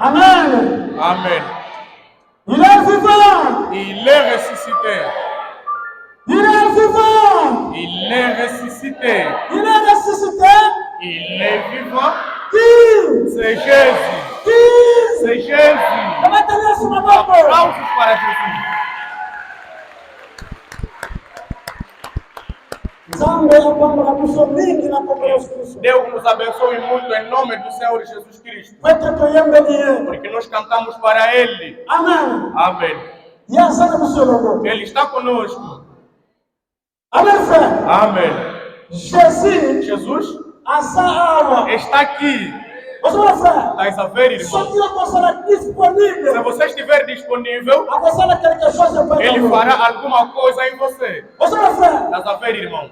Amen. Amen. Il est vivant. Il est ressuscité. Il est vivant. Il est ressuscité. Il est ressuscité. Il est vivant. Qui? C'est Jésus. Qui? C'est Jésus. Levanta esse maboko. Aplausos para Jesus. Nzambe akwambara kuso mingi na kwa Yesu Kristo. Deus nos abençoe muito em nome do Senhor Jesus Cristo. Kwete toyembe diye. Porque nós cantamos para Ele. Amen. Amém. Yazana kusolongo. Ele está conosco. Amen, frère. Amém. Jesus asa awa. Está aqui. Você vai frère. Está a ver, irmão? Só que eu posso disponível. Se você estiver disponível, ele Ele fará alguma coisa em você. Você vai frère. Está a ver, irmão?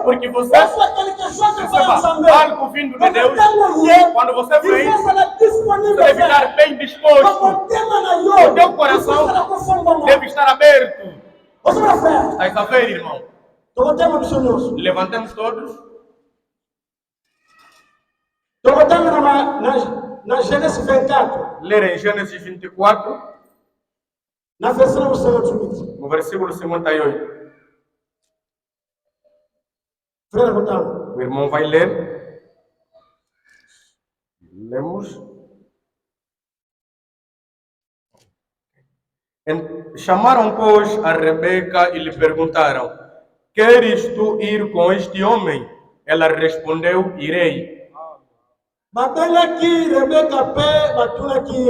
Porque você receba algo vindo de Deus. Quando você vem, você deve estar bem disposto. O teu coração deve estar aberto. Você vai frère. Está a ver, irmão? Levantemos todos. Na Gênesis 24. Ler em Gênesis 24. Na versão do Senhor Smith. No versículo 58. Frère Botão. O irmão vai ler. Lemos. Chamaram, pois, a Rebeca e lhe perguntaram: queres tu ir com este homem? Ela respondeu: irei. Babelaki Rebeca pe batulaki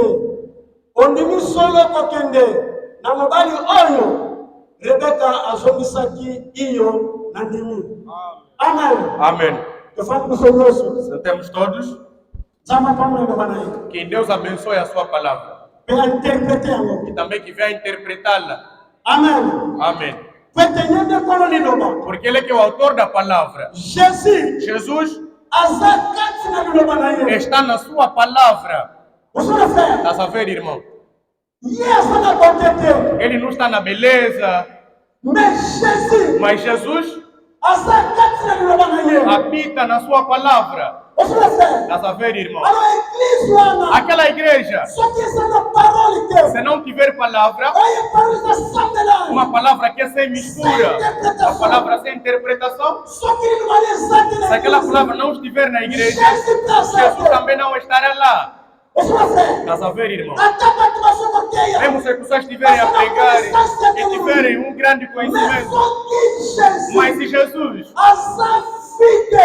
ondimi solo kokende na mobali oyo Rebeca azongisaki iyo na ndimi. Amen. Amém. Sentemos todos. Que Deus abençoe a sua palavra. E também que venha interpretá-la. Amém. Amém. Porque Ele é que é o autor da palavra. Jesus está na sua palavra. Está a ver, irmão? Ele não está na beleza. Mas Jesus habita na sua palavra. Está a ver, irmão? Aquela igreja, se não tiver palavra, uma palavra que é sem mistura, uma palavra sem interpretação, se aquela palavra não estiver na igreja, Jesus também não estará lá. Está a ver, irmão? Mesmo se as pessoas estiverem a pregar e tiverem um grande conhecimento, mas se Jesus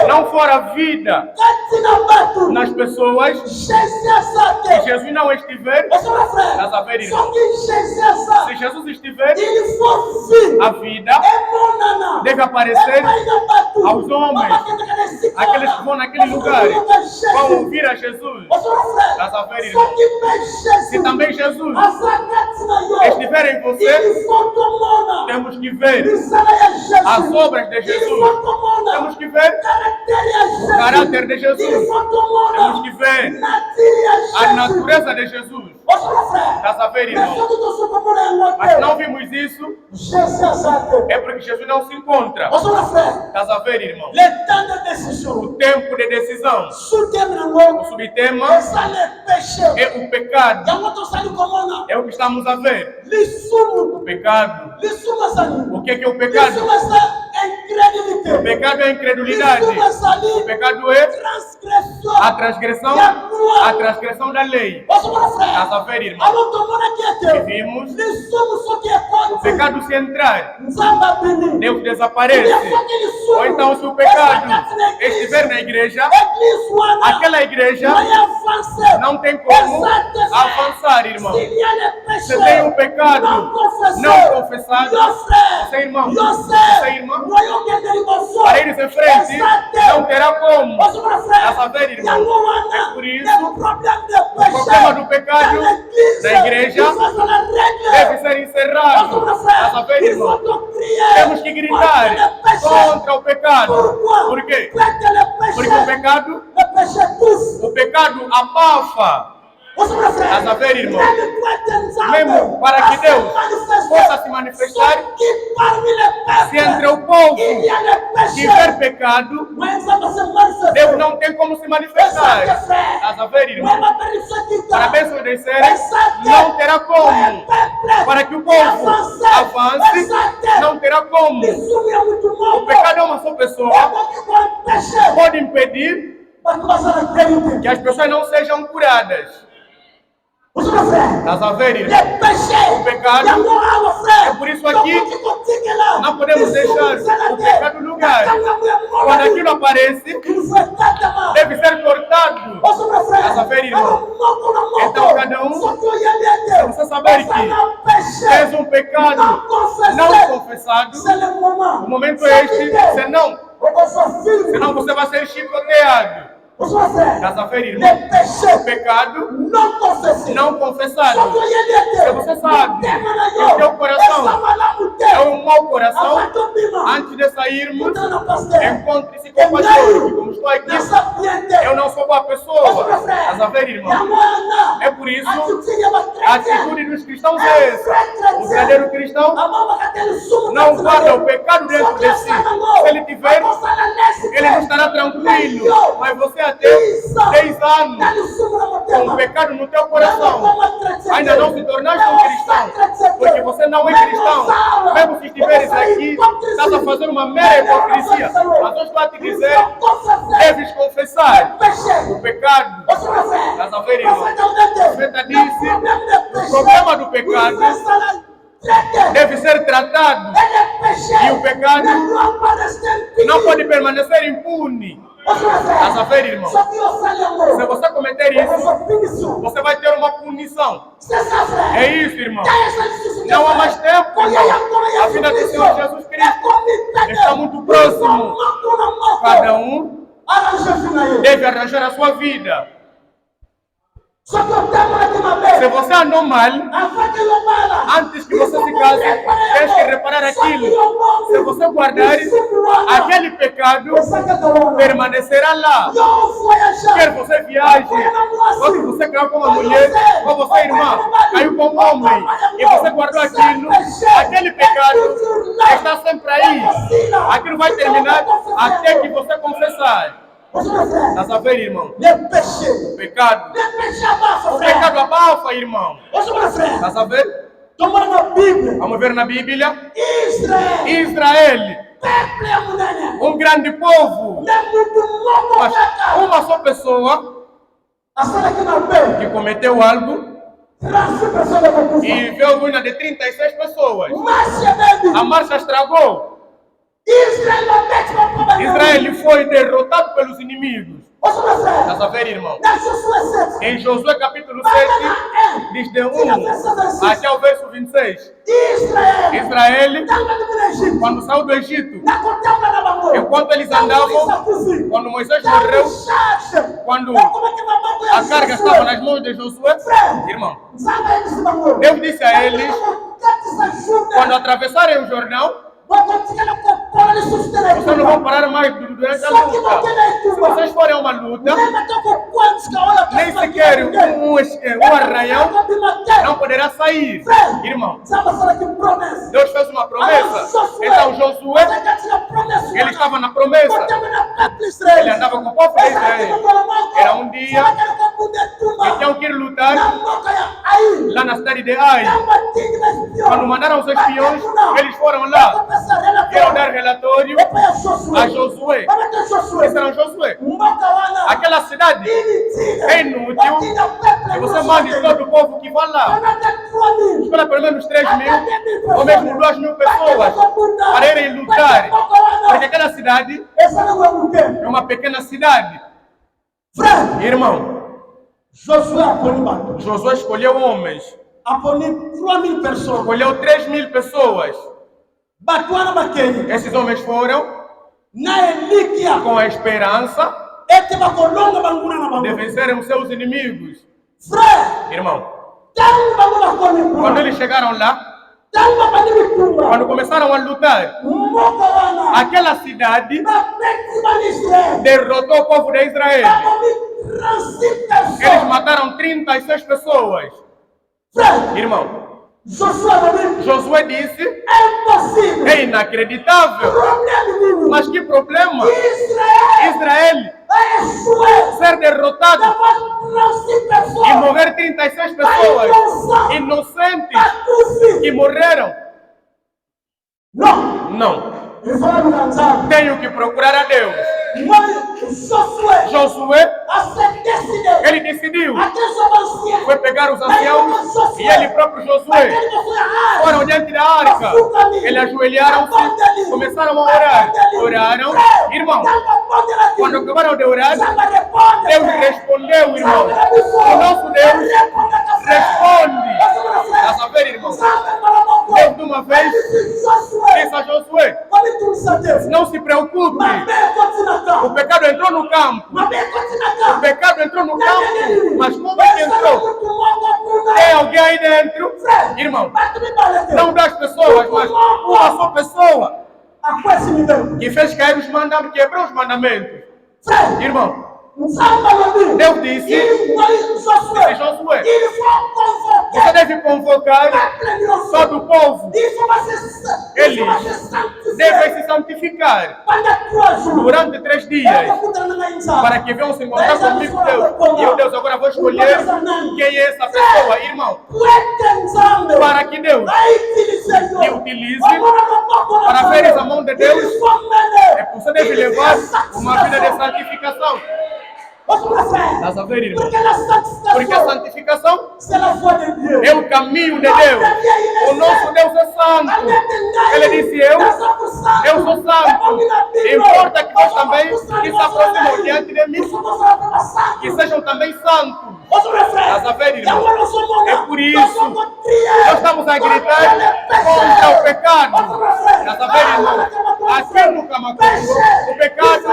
não for a vida nas pessoas, se Jesus não estiver, estás a ver, irmão? Se Jesus estiver, a vida deve aparecer aos homens, aqueles que vão naquele lugar, vão ouvir a Jesus. Estás a ver, irmão? Se também Jesus estiver em você, temos que ver as obras de Jesus. Temos que ver o caráter de Jesus. Temos que ver a natureza de Jesus. Estás a ver, irmão? Mas não vimos isso. É porque Jesus não se encontra. Estás a ver, irmão? O tempo de decisão. O subtema é o pecado. É o que estamos a ver. O pecado. O que é o pecado? O pecado é a incredulidade. O pecado é a transgressão da lei. Estás a ver, irmão? E vimos o pecado se entrar, Deus desaparece. Ou então, se o pecado estiver na igreja, aquela igreja não tem como avançar, irmão. Se tem um pecado não confessado, você, irmão, para ir em frente, não terá como. Estás a ver, irmão? É por isso o problema do pecado da igreja deve ser encerrado. Estás a ver, irmão? Temos que gritar contra o pecado. Por quê? Porque o pecado abafa. Estás a ver, irmão? Mesmo para que Deus possa se manifestar, se entre o povo tiver pecado, Deus não tem como se manifestar. Estás a ver, irmão? Para a bênção descer, não terá como. Para que o povo avance, não terá como. O pecado é uma só pessoa, pode impedir que as pessoas não sejam curadas. Estás a ver, irmão? O pecado, é por isso aqui, não podemos deixar o pecado no lugar. Quando aquilo aparece, deve ser cortado. Estás a ver, irmão? Então cada um, se você saber que fez um pecado não confessado, o momento é este, senão você vai ser chicoteado. Estás a ver, irmão? O pecado não confessado. Se você sabe que o teu coração é um mau coração, antes de sairmos, encontre-se com o pastor. Que como estou aqui, eu não sou boa pessoa. Estás a ver, irmão? É por isso a atitude dos cristãos é essa. O verdadeiro cristão não guarda o pecado dentro de si. Se ele tiver, ele não estará tranquilo. Mas você até 10 anos com o pecado no teu coração, ainda não se tornaste um cristão, porque você não é cristão. Mesmo se estiveres aqui, estás a fazer uma mera hipocrisia. Mas eu estou a te dizer, deves confessar o pecado. Estás a ver, irmão? O profeta disse, o problema do pecado deve ser tratado. E o pecado não pode permanecer impune. Estás a ver, irmão? Se você cometer isso, você vai ter uma punição. É isso, irmão. Não há mais tempo, irmão. A vida do Senhor Jesus Cristo está muito próximo. Cada um deve arranjar a sua vida. Se você andou mal, antes que você se case, tens que reparar aquilo. Se você guardar, aquele pecado permanecerá lá. Quer você viaje, ou se você caiu com uma mulher, ou você, irmã, caiu com um homem, e você guardou aquilo, aquele pecado está sempre aí. Aquilo vai terminar até que você confessar. Estás a ver, irmão? O pecado. O pecado abafa, irmão. Estás a ver? Vamos ver na Bíblia. Israel, um grande povo, mas uma só pessoa que cometeu algo e veio ruína de 36 pessoas. A marcha estragou. Israel foi derrotado pelos inimigos. Estás a ver, irmão? Em Josué capítulo 7, diz de 1 até o verso 26. Israel, quando saiu do Egito, enquanto eles andavam, quando Moisés morreu, quando a carga estava nas mãos de Josué, irmão, Deus disse a eles, quando atravessarem o Jordão, vocês não vão parar mais durante a luta. Se vocês forem a uma luta, nem sequer um arranhão não poderá sair. Irmão, Deus fez uma promessa. Então Josué, ele estava na promessa. Ele andava com o povo de Israel. Era um dia que tinham que ir lutar lá na cidade de Ai. Quando mandaram os espiões, eles foram lá. Quero dar relatório a Josué. Esse era Josué. Aquela cidade é inútil. E você manda todo o povo que vai lá. Espera pelo menos 3.000 ou mesmo 2.000 pessoas para irem lutar. Porque aquela cidade é uma pequena cidade. Irmão, Josué escolheu homens. Escolheu 3.000 pessoas. Esses homens foram com a esperança de vencerem os seus inimigos. Irmão, quando eles chegaram lá, quando começaram a lutar, aquela cidade derrotou o povo de Israel. Eles mataram 36 pessoas. Irmão, Josué disse, é inacreditável. Mas que problema? Israel ser derrotado e morrer 36 pessoas inocentes que morreram. Não. Tenho que procurar a Deus. Josué, ele decidiu, foi pegar os anciãos e ele próprio Josué foram diante da arca. Eles ajoelharam-se, começaram a orar. Oraram, irmão. Quando acabaram de orar, Deus respondeu, irmão. O nosso Deus responde. Está sabendo, irmão? Deus de uma vez disse a Josué, não se preocupe. O pecado entrou no campo. O pecado entrou no campo. Mas como é que entrou? Tem alguém aí dentro? Irmão, não das pessoas, mas uma só pessoa que fez cair os mandamentos, quebrou os mandamentos. Irmão, Deus disse, Josué, você deve convocar todo o povo. Eles devem se santificar durante 3 dias para que venham se encontrar comigo, Deus. E eu, Deus, agora vou escolher quem é essa pessoa, irmão, para que Deus me utilize para ver a mão de Deus. Você deve levar uma vida de santificação. Estás a ver, irmão? Porque a santificação é o caminho de Deus. O nosso Deus é santo. Ele disse, eu sou santo. Importa que nós também, que se aproximam diante de mim, que sejam também santos. Estás a ver, irmão? É por isso nós estamos a gritar contra o pecado. Estás a ver, irmão? Aqui no Camacuco, o pecado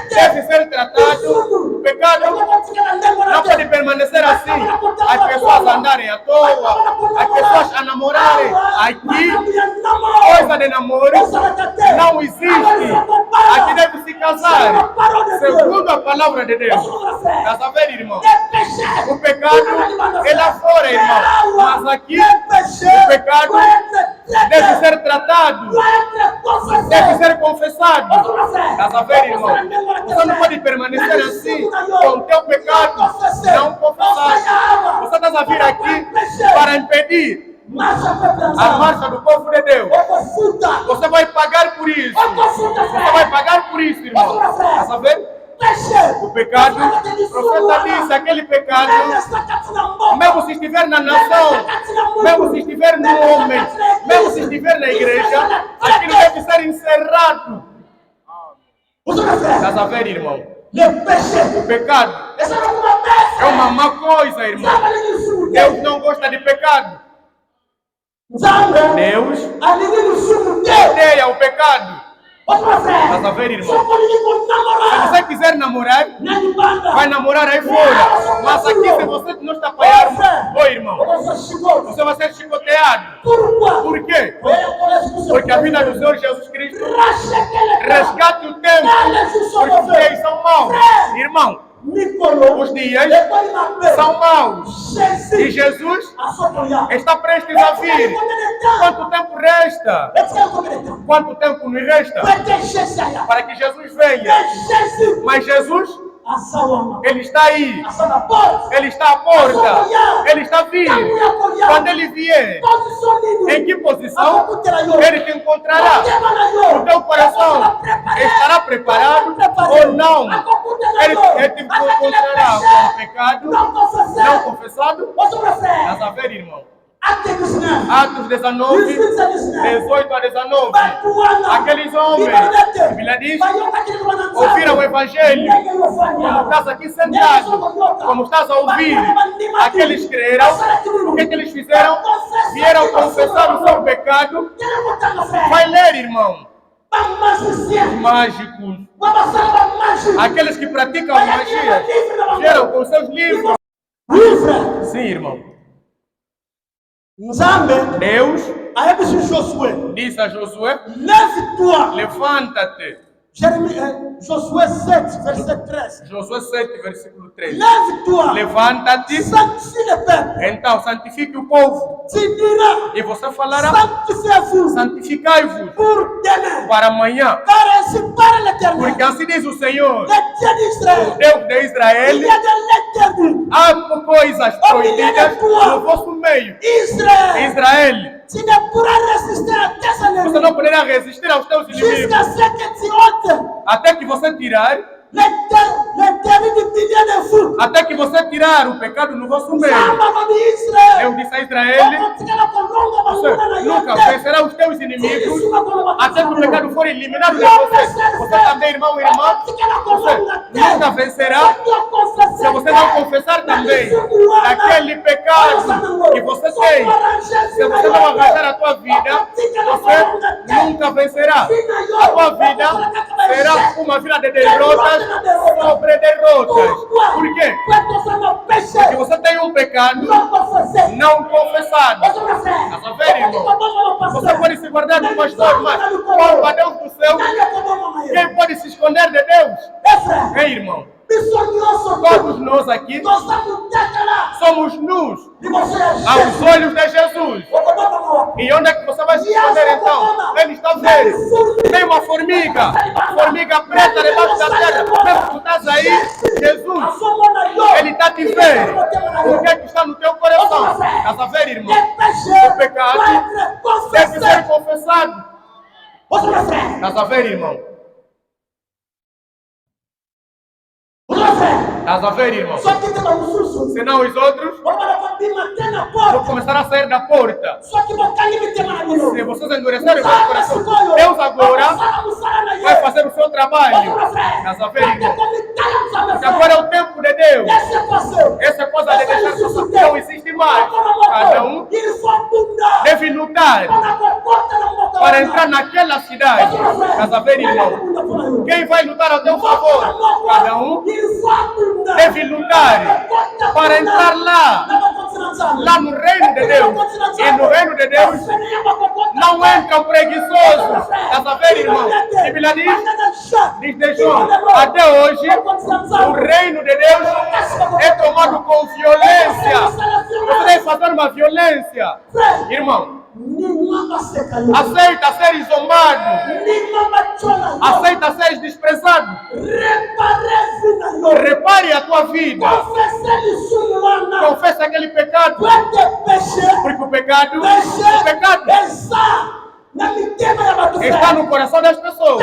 deve ser tratado. O pecado não pode permanecer assim. As pessoas andarem à toa, as pessoas a namorarem. Aqui, coisa de namoro não existe. Aqui deve se casar, segundo a palavra de Deus. Estás a ver, irmão? O pecado é lá fora, irmão. Mas aqui, o pecado deve ser tratado, deve ser confessado. Estás a ver, irmão? Você não pode permanecer assim com o teu pecado não confessado. Você está a vir aqui para impedir a marcha do povo de Deus. Você vai pagar por isso. Você vai pagar por isso, irmão. Estás a ver? O pecado, o profeta disse, aquele pecado, mesmo se estiver na nação, mesmo se estiver no homem, mesmo se estiver na igreja, aquilo deve ser encerrado. Estás a ver, irmão? O pecado é uma má coisa, irmão. Deus não gosta de pecado. Deus odeia o pecado. Estás a ver, irmão? Se você quiser namorar, vai namorar aí fora. Mas aqui, se você não está apanhando, irmão, você vai ser chicoteado. Por quê? Porque a vida do Senhor Jesus Cristo resgate o tempo. Porque os dias são maus. Irmão, os dias são maus. E Jesus está prestes a vir. Quanto tempo resta? Quanto tempo nos resta? Para que Jesus venha. Mas Jesus, Ele está aí. Ele está à porta. Ele está vindo. Quando Ele vier, em que posição Ele te encontrará? O teu coração estará preparado ou não? Ele te encontrará com pecado não confessado? Estás a ver, irmão? Atos 19, 18 a 19. Aqueles homens, a Bíblia diz, ouviram o Evangelho. Como estás aqui sentado, como estás a ouvir, aqueles creram. O que eles fizeram? Vieram confessar o seu pecado. Vai ler, irmão. Mágicos, aqueles que praticam magia, vieram com seus livros. Sim, irmão. Deus disse a Josué, levanta-te. Josué 7, verset 13. Josué 7, versículo 13. Lève-toi. Levanta-te. Sanctifie le peuple. Então, santifique o povo. Tu diras. E você falará: Sanctifiez-vous. Santificai-vos Pour demain. para amanhã. Car ainsi parle l'Éternel. Porque assim diz o Senhor, Le Dieu d'Israël. o Deus de Israel: Il y a de l'interdit. há coisas proibidas no vosso meio. Israël. Israel, Tu ne pourras résister à tes você ennemis. não poderá resistir aos teus inimigos Jusqu'à ce que tu ôtes até que você tirar, l'interdit du milieu de vous. até que você tirar o pecado no vosso meio. Israël. Eu disse a Israel: você nunca vencerá os teus inimigos até que o pecado for eliminado de você. Você também, irmão e irmã, você nunca vencerá se você não confessar também daquele pecado que você tem. Se você não arranjar a tua vida, você nunca vencerá. A tua vida será uma vida de derrotas sobre derrotas. Por quê? Porque você tem um pecado não confessado. Está vendo, irmão? Você pode se guardar do pastor, mas qual Deus do céu? Quem pode se esconder de Deus? Ei, irmão, todos nós aqui somos nus aos olhos de Jesus. E onde é que você vai se esconder então? Ele está vendo. Tem uma formiga preta debaixo da terra. Mesmo tu estás aí, Jesus, Ele está te vendo. O que é que está no teu coração? Estás a ver, irmão? O pecado deve ser confessado. Estás a ver, irmão? Estás a ver, irmão? Senão os outros vão começar a sair da porta. Se vocês endurecerem o vosso coração, Deus agora vai fazer o seu trabalho. Estás a ver, irmão? Porque agora é o tempo de Deus. Essa coisa de deixar que não existe mais. Cada um deve lutar para entrar naquela cidade. Estás a ver, irmão? Quem vai lutar ao teu favor? Cada um deve lutar para entrar lá no reino de Deus. E no reino de Deus não entra o preguiçoso. Estás a ver, irmão? A Bíblia diz de João, até hoje o reino de Deus é tomado com violência. Você deve fazer uma violência, irmão. Aceita ser zombado, aceita ser desprezado. Repare a tua vida, confessa aquele pecado, porque o pecado está no coração das pessoas.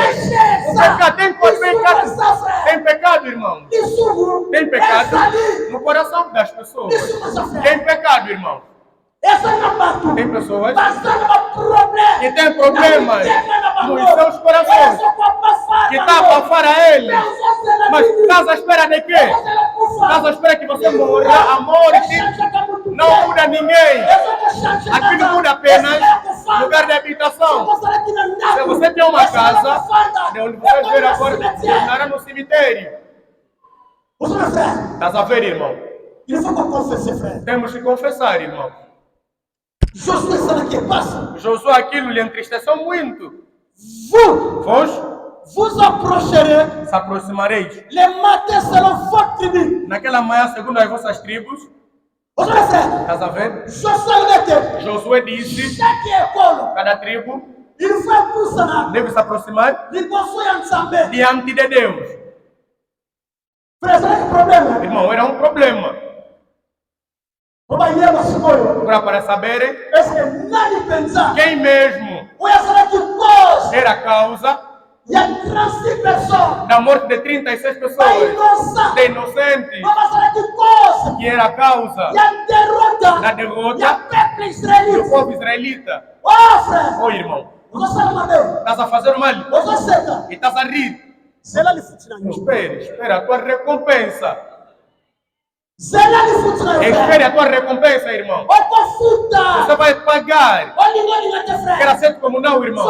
O pecado tem pecado, irmão. Tem pecado no coração das pessoas. Tem pecado, irmão. Tem pessoas que têm problemas nos seus corações, que está a abafar a eles. Mas estás à espera de quê? Estás à espera que você morra. A morte não muda ninguém. Aquilo muda apenas lugar de habitação. Se você tem uma casa, de onde você ver agora, terminará no cemitério. Estás a ver, irmão? Temos que confessar, irmão. Josué, aquilo lhe entristeceu muito. Vós vous approcherez, se aproximareis. Le matin selon votre tribu. Naquela manhã, segundo as vossas tribos. Estás a ver? Josué disse: cada tribo deve se aproximar diante de Deus. Irmão, era um problema. Para saberem quem mesmo era a causa da morte de 36 pessoas, de inocentes, que era a causa da derrota do povo israelita. Oh, irmão, estás a fazer mal e estás a rir. Espera a tua recompensa. Espere a tua recompensa, irmão. Você vai pagar. Quer ser como não, irmão.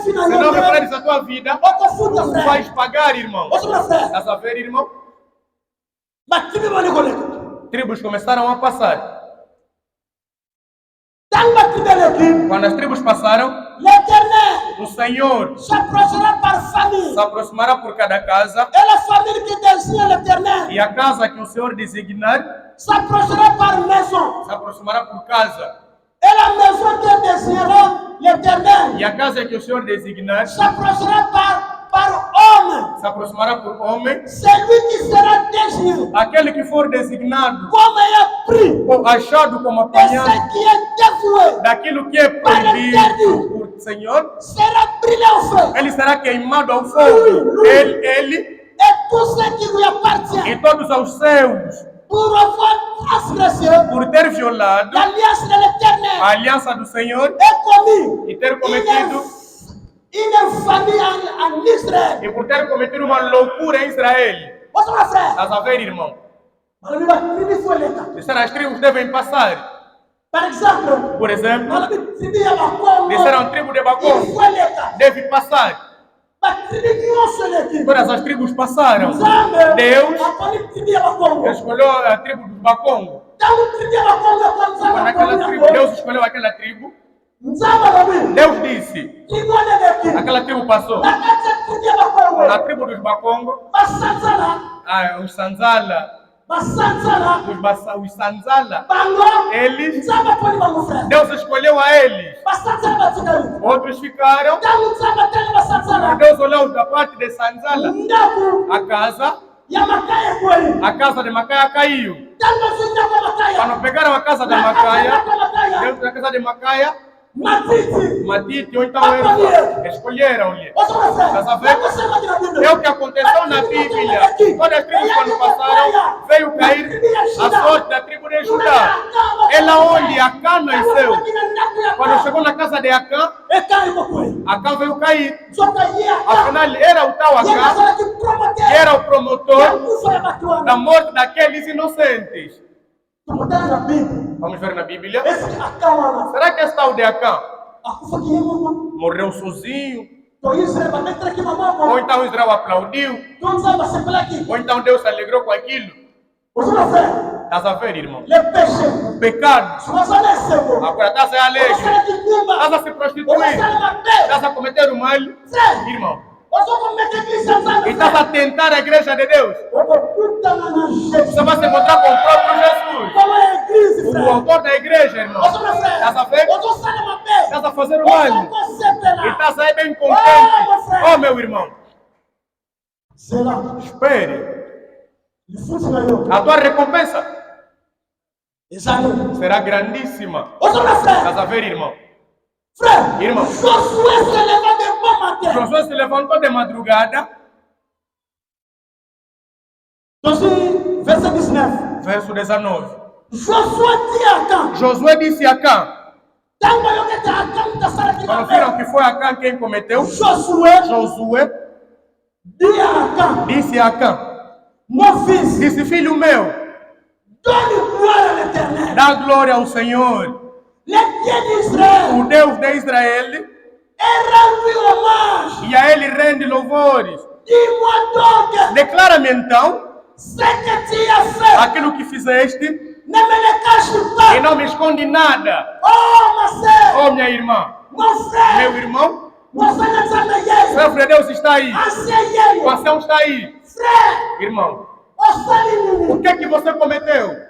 Se não repares a tua vida, tu vais pagar, irmão. Estás a ver, irmão? Tribos começaram a passar. Quando as tribos passaram, l'Éternel o Senhor s'approchera par famille. se aproximará por cada casa, Et la famille qui désigne l'Éternel e a casa que o Senhor designar s'approchera par maison. se aproximará por casa. Et la maison qui désignera l'Éternel E a casa que o Senhor designar s'approchera par homme. se aproximará por homem. Celui qui sera désigné Aquele que for designado comme ayant pris ou achado como de apanhado ce qui est dévoué daquilo que é proibido por Senhor, sera brûlé au feu. ele será queimado ao fogo. Ele Et tout ce qui lui appartient e todos os seus, pour avoir transgressé por ter violado l'alliance de a l'Éternel aliança do Senhor et commis e ter cometido une infamie en Israël. e por ter cometido uma loucura em Israel. Votre frère, Estás a ver, irmão? Disser as tribos devem passar. par exemple, Por exemplo, disseram disseram a tribo de Bacon deve passar. Todas as tribos passaram. Deus escolheu a tribo dos Bacongo. Quando aquela tribo, Deus escolheu aquela tribo, Deus disse, aquela tribo passou. Na tribo dos Bacongo, os Sanzala, os Sanzala, eles, Deus escolheu a eles. Outros ficaram. Deus olhou da parte de Sanzala. A casa de Macaia caiu. Quando pegaram a casa de Macaia, dentro da casa de Macaia, Matite ou então escolheram-lhe. É o que aconteceu na Bíblia. Todas as tribos quando passaram, veio cair a sorte da tribo de Judá. Ela onde Acã nasceu. Quando chegou na casa de Acã, Acã veio cair. Afinal, era o tal Acã que era o promotor da morte daqueles inocentes. Vamos ver na Bíblia. Será que esse tal de Acã morreu sozinho? Ou então Israel aplaudiu? Ou então Deus se alegrou com aquilo? Estás a ver, irmão? O pecado. Agora estás a alegre. Estás a se prostituir. Estás a cometer o mal, irmão. E estás a tentar a igreja de Deus. Você vai se encontrar com o próprio Jesus, o autor da igreja, irmão. Estás a ver? Estás a fazer o mal. E estás aí bem contente. Oh, meu irmão. Espere. A tua recompensa será grandíssima. Estás a ver, irmão? Irmão, Josué se levantou de madrugada. Verso 19. Josué disse a Acã. Quando viram que foi Acã quem cometeu, Josué disse a Acã. Disse, filho meu, dá glória ao Senhor, o Deus de Israel, e a ele rende louvores. Declara-me então aquilo que fizeste e não me esconde nada. Oh, minha irmã, meu irmão, o servo de Deus está aí, o ancião está aí. Irmão, o que é que você cometeu?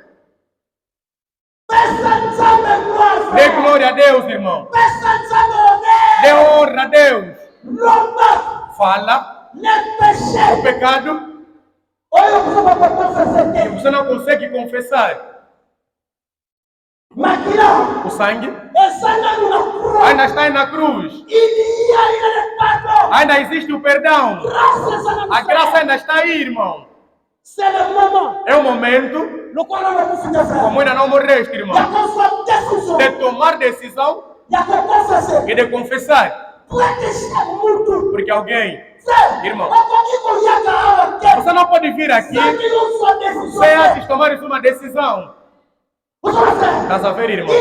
Dê glória a Deus, irmão. Dê honra a Deus. Fala o pecado e você não consegue confessar. O sangue ainda está aí na cruz. Ainda existe o perdão. A graça ainda está aí, irmão. É o momento, como ainda não morreste, irmão, de tomar decisão e de confessar. Porque alguém, irmão, você não pode vir aqui sem antes tomar uma decisão. Estás a ver, irmão?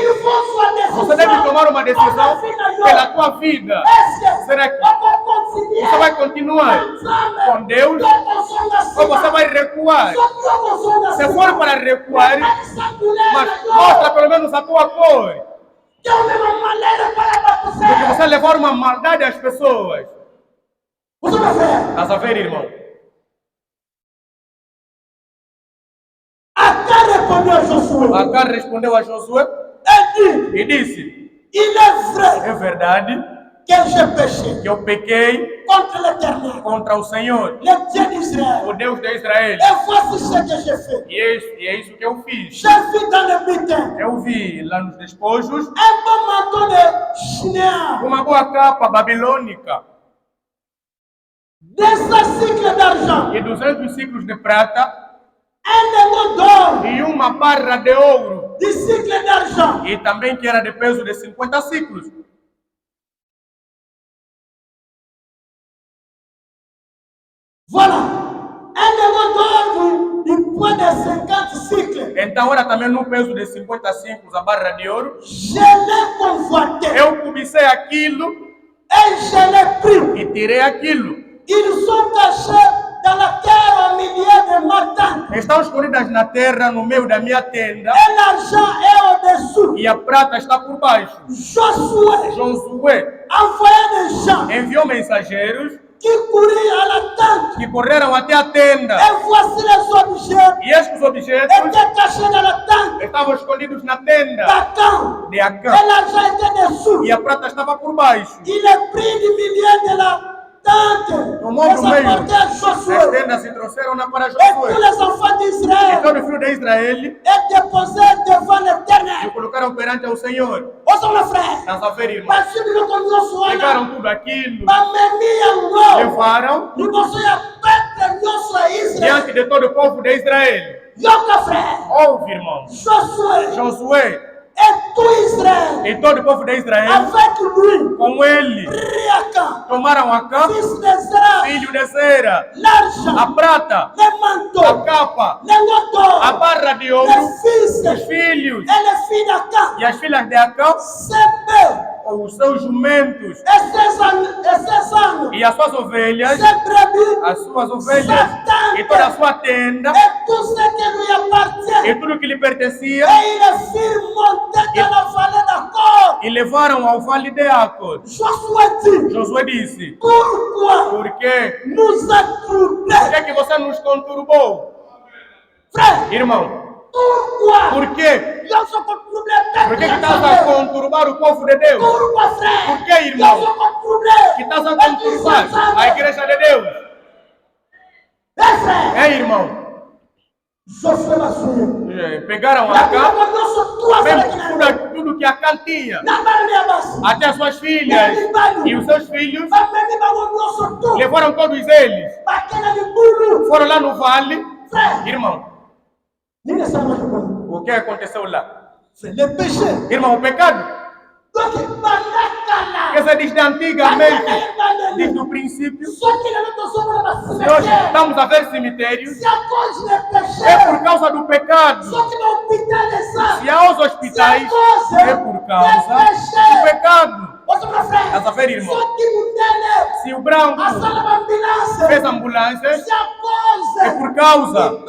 Você deve tomar uma decisão pela tua vida. Será que você vai continuar com Deus ou você vai recuar? Se for para recuar, mas mostra pelo menos a tua cor. do que você levar uma maldade às pessoas. Estás a ver, irmão? Acá respondeu a Josué e disse: é verdade que eu pequei contra o Senhor, o Deus de Israel. E é isso que eu fiz. Eu vi lá nos despojos uma boa capa babilônica e 200 ciclos de prata e uma barra de ouro, e também que era de peso de 50 ciclos. Então era também no peso de 50 ciclos a barra de ouro. Eu cobicei aquilo e tirei aquilo. Estão escondidas na terra, no meio da minha tenda, e a prata está por baixo. Josué enviou mensageiros que correram até a tenda, e estes objetos estavam escondidos na tenda de Acã, e a prata estava por baixo. Tomou do meio, as tendas se trouxeram para Josué, e todo o filho de Israel e colocaram perante o Senhor. Estás a ver, irmão? Pegaram tudo aquilo, levaram diante de todo o povo de Israel. Ouve, irmão. Josué e todo o povo de Israel, com ele, tomaram Acã, filho de Zera, a prata, a capa, a barra de ouro, os filhos e as filhas de Acã, os seus jumentos e as suas ovelhas, e toda a sua tenda, e tudo que lhe pertencia, e levaram ao vale de Acor. Josué disse: por que você nos conturbou? Irmão, por quê? Por que estás a conturbar o povo de Deus? Por que, irmão? Que estás a conturbar a igreja de Deus? É, irmão. Pegaram Acã, mesmo tudo que Acã tinha, até as suas filhas e os seus filhos, levaram todos eles, foram lá no vale. Irmão, o que aconteceu lá? Irmão, o pecado que se diz de antigamente, desde o princípio. Se hoje estamos a ver cemitérios, é por causa do pecado. Se há os hospitais, é por causa do pecado. Estás a ver, irmão? Se o branco fez ambulâncias, é por causa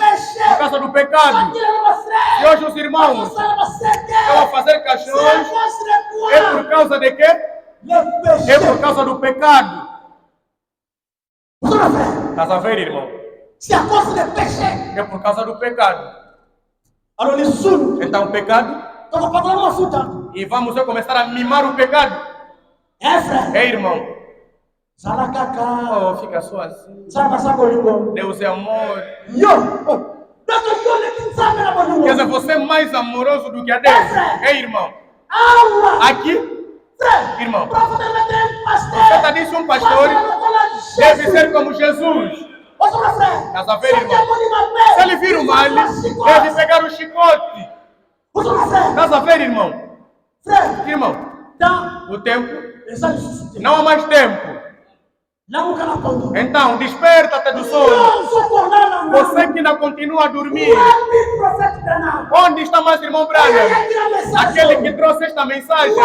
do pecado. E hoje os irmãos estão a fazer caixões, é por causa de quê? É por causa do pecado. Estás a ver, irmão? É por causa do pecado. Então o pecado, e vamos começar a mimar o pecado. É, irmão. Oh, fica só assim. Deus é amor. Quer dizer, você é mais amoroso do que a Deus. É, irmão. Aqui, irmão, o profeta disse: um pastor deve ser como Jesus. Estás a ver, irmão? Se ele vir o mal, deve pegar o chicote. Estás a ver, irmão? Irmão, o tempo, não há mais tempo. Então, desperta-te do sono. Você que ainda continua a dormir. Onde está mais irmão Branham? Aquele que trouxe esta mensagem.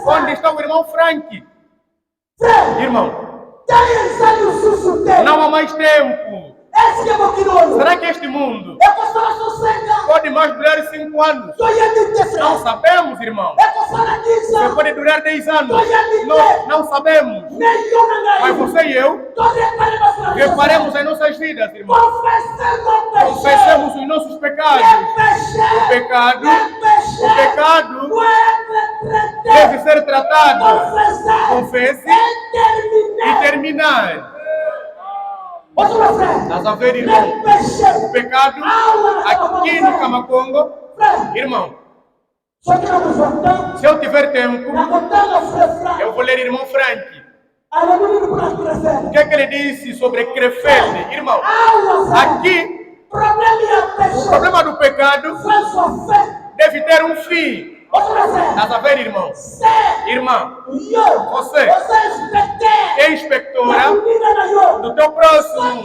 Onde está o irmão Frank? Irmão, não há mais tempo. Será que este mundo pode mais durar 5 anos. Não sabemos, irmão. Você pode durar 10 anos. Não sabemos. Mas você e eu reparemos as nossas vidas, irmão. Confessemos os nossos pecados. O pecado deve ser tratado. Confesse e terminar. Estás a ver, irmão? O pecado aqui no Camacongo, irmão. Se eu tiver tempo, eu vou ler irmão Frank. O que é que ele disse sobre Krefeld? Irmão, aqui o problema do pecado deve ter um fim. Estás a ver, irmão? Irmã, você é inspetora do teu próximo.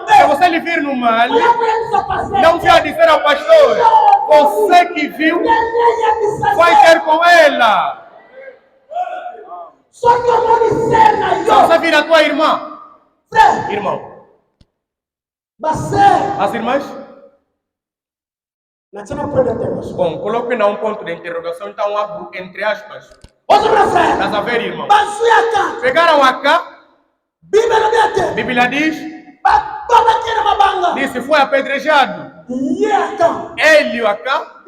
Se você lhe vir no mal, não vá dizer ao pastor. Você que viu, vai ter com ela. Se você vir a tua irmã, irmão, as irmãs, bom, coloque na um ponto de interrogação, então abro entre aspas. Estás a ver, irmão? Chegaram acá, Bíblia diz, disse foi apedrejado. Ele acá,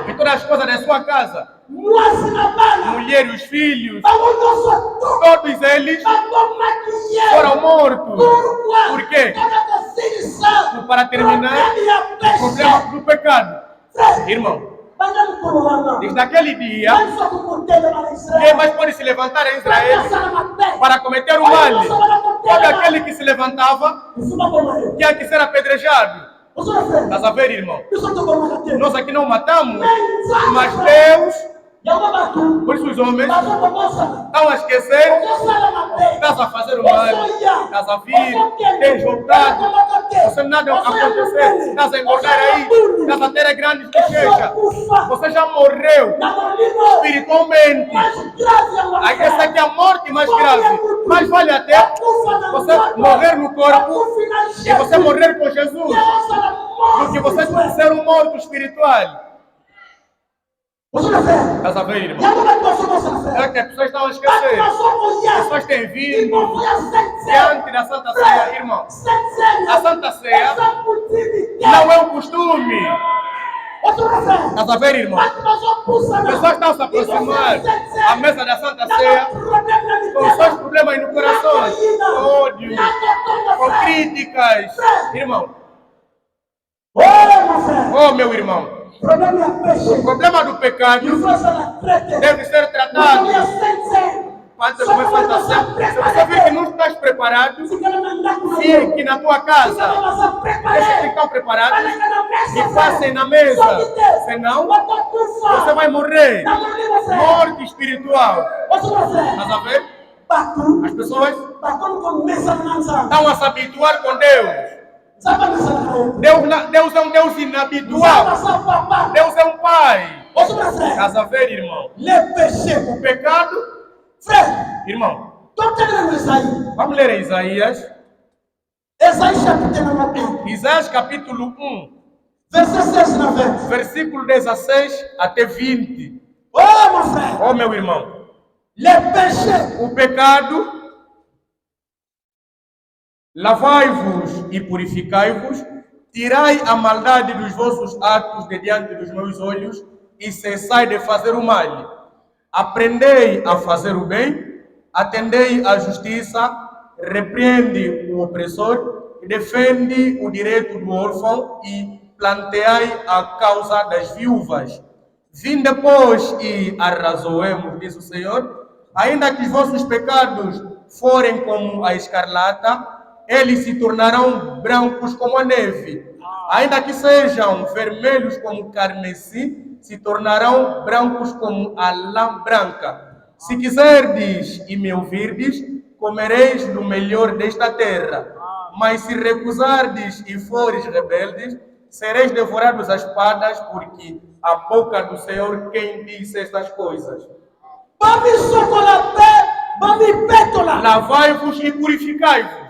e todas as coisas da sua casa, mulher e os filhos, todos eles foram mortos. Por quê? Para terminar o problema do pecado. Irmão, desde aquele dia, quem mais pode se levantar em Israel para cometer o mal? Todo aquele que se levantava tinha que ser apedrejado. Estás a ver, irmão? Nós aqui não matamos, mas Deus, por isso os homens estão a esquecer, estás a fazer o mal, estás a vir, tens voltado, você nada acontecer, estás a engordar aí, estás a ter grandes bochechas, você já morreu espiritualmente. Essa aqui é a morte mais grave, mais vale até você morrer no corpo e você morrer com Jesus do que você ser um morto espiritual. Estás a ver, irmão? É que as pessoas estão a esquecer. As pessoas têm vindo diante da Santa Ceia, irmão. A Santa Ceia não é um costume. Estás a ver, irmão? As pessoas estão se aproximar à mesa da Santa Ceia com seus problemas no coração, com ódio, com críticas. Irmão, oh meu irmão, o problema do pecado deve ser tratado. Quando você começa a Santa Ceia, se você vê que não estás preparado, fique na tua casa. Deixa que estão preparados e passem na mesa. Senão, você vai morrer. Morte espiritual. Estás a ver? As pessoas estão a se habituar com Deus. Deus é um Deus inabitual. Deus é um Pai. Estás a ver, irmão? O pecado, irmão, vamos ler Isaías. Isaías capítulo 1, versículo 16 até 20. Oh meu irmão, o pecado, lavai-vos e purificai-vos, tirai a maldade dos vossos atos de diante dos meus olhos e cessai de fazer o mal. Aprendei a fazer o bem, atendei à justiça, repreende o opressor, defende o direito do órfão e planteai a causa das viúvas. Vinde, pois, e arrazoemos, diz o Senhor, ainda que os vossos pecados forem como a escarlata, eles se tornarão brancos como a neve. Ainda que sejam vermelhos como carmesim, se tornarão brancos como a lã branca. Se quiserdes e me ouvirdes, comereis do melhor desta terra. Mas se recusardes e fores rebeldes, sereis devorados a espadas, porque a boca do Senhor quem disse estas coisas. Lavai-vos e purificai-vos.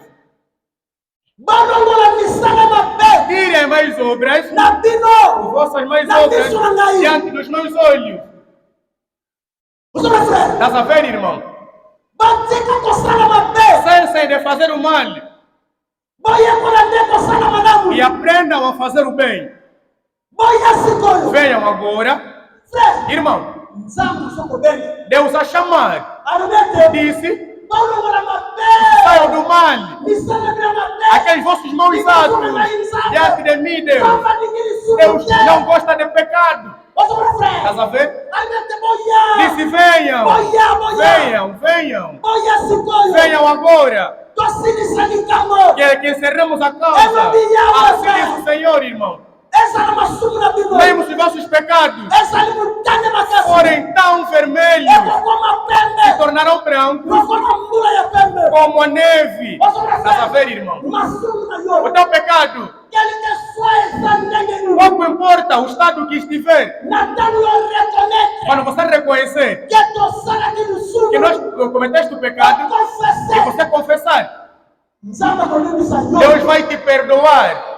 Tirem mais mais obras, na bino vossas mais na obras, miso na ngai. diante dos meus olhos. Ozo na frère. Estás a ver, irmão? Batika kosala mabe. Cessem de fazer o mal Boya kolande kosala malamu. e aprendam a fazer o bem. Boya sikoyo. Venham agora, Frère. irmão. Nzambe soko beni. Deus a chamar, Arubete. disse: Paulo wala mabe. saiam do mal, Misala bra mabe. aqueles vossos maus atos diante de mim, Deus. Samba dingili suku. Deus não gosta de pecado. Ozo na frère. Estás a ver? Arubete boya. Disse: venham, Boya. venham, venham, Boya sikoyo. venham agora. Tosilisa likamo. Que encerremos a causa. Assim diz o Senhor, irmão. Essa é uma súmula bíblica. Mesmo se vossos pecados Essa é uma tanga macassa. forem tão vermelhos, É como uma se pembe. tornarão brancos Não como uma mula ya pembe. como a neve. Estás a ver, irmão? Uma súmula O yo. teu pecado, Quer que só essa nega pouco importa o estado que estiver, Natano yo reconhece. quando você reconhecer Que tu sara que no que súmula. nós cometeste o pecado e Confessar. você confessar, Nzamba kolini sa yo. Deus vai te perdoar.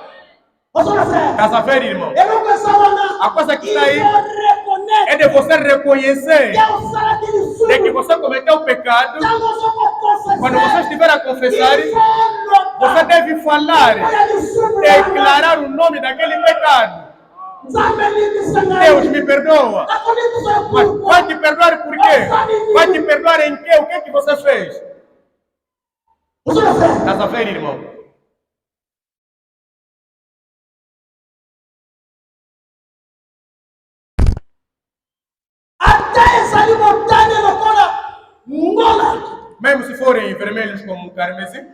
Ozo na frère. Estás a ver, irmão? Eu não pensava na. A coisa que está aí reconhece. é de você reconhecer Que o sara que no de que súmula. você cometeu o pecado. Já não sou para confessar. Quando você estiver a confessar, Você você deve falar, declarar o nome daquele pecado. Deus me perdoa. Mas vai te perdoar por quê? Vai te perdoar em quê? O que é que você fez? Estás a ver, irmão? Mesmo se forem vermelhos como carmesim,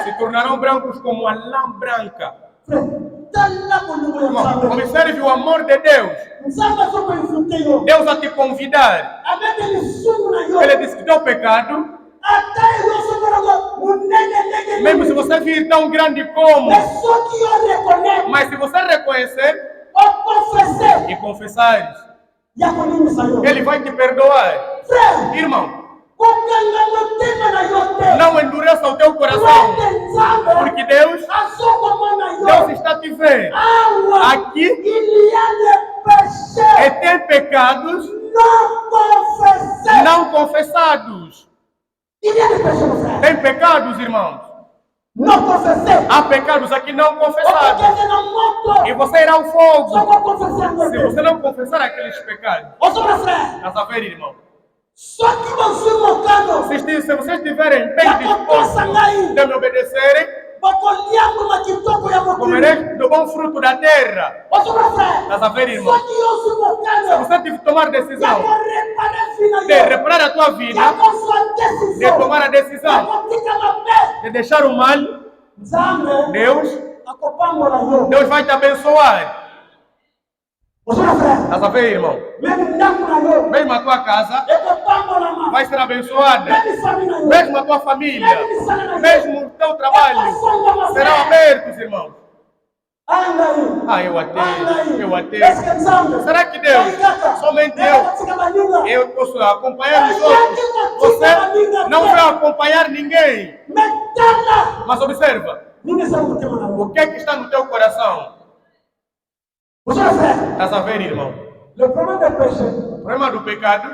se tornarão brancos como a lã branca. Irmão, observe o amor de Deus. Deus a te convidar. Ele disse que teu pecado, mesmo se você vir tão grande como, mas se você reconhecer e confessares, Ele vai te perdoar. Irmão, não endureça o teu coração, porque Deus está te vendo. Aqui e tem pecados não confessados. Tem pecados, irmãos. Há pecados aqui não confessados. E você irá ao fogo se você não confessar aqueles pecados. Estás a ver, irmão? Se vocês estiverem bem dispostos de me obedecerem, comereis do bom fruto da terra. Estás a ver, irmão? Se você tomar decisão de reparar a tua vida, de tomar a decisão de deixar o mal, Deus vai te abençoar. Estás a ver, irmão? Mesmo a tua casa vai ser abençoada. Mesmo a tua família, mesmo o teu trabalho serão abertos, irmãos. Eu atendo. Será que Deus, somente eu posso acompanhar os outros? Você não vai acompanhar ninguém. Mas observa, o que é que está no teu coração? Estás a ver, irmão? O problema do pecado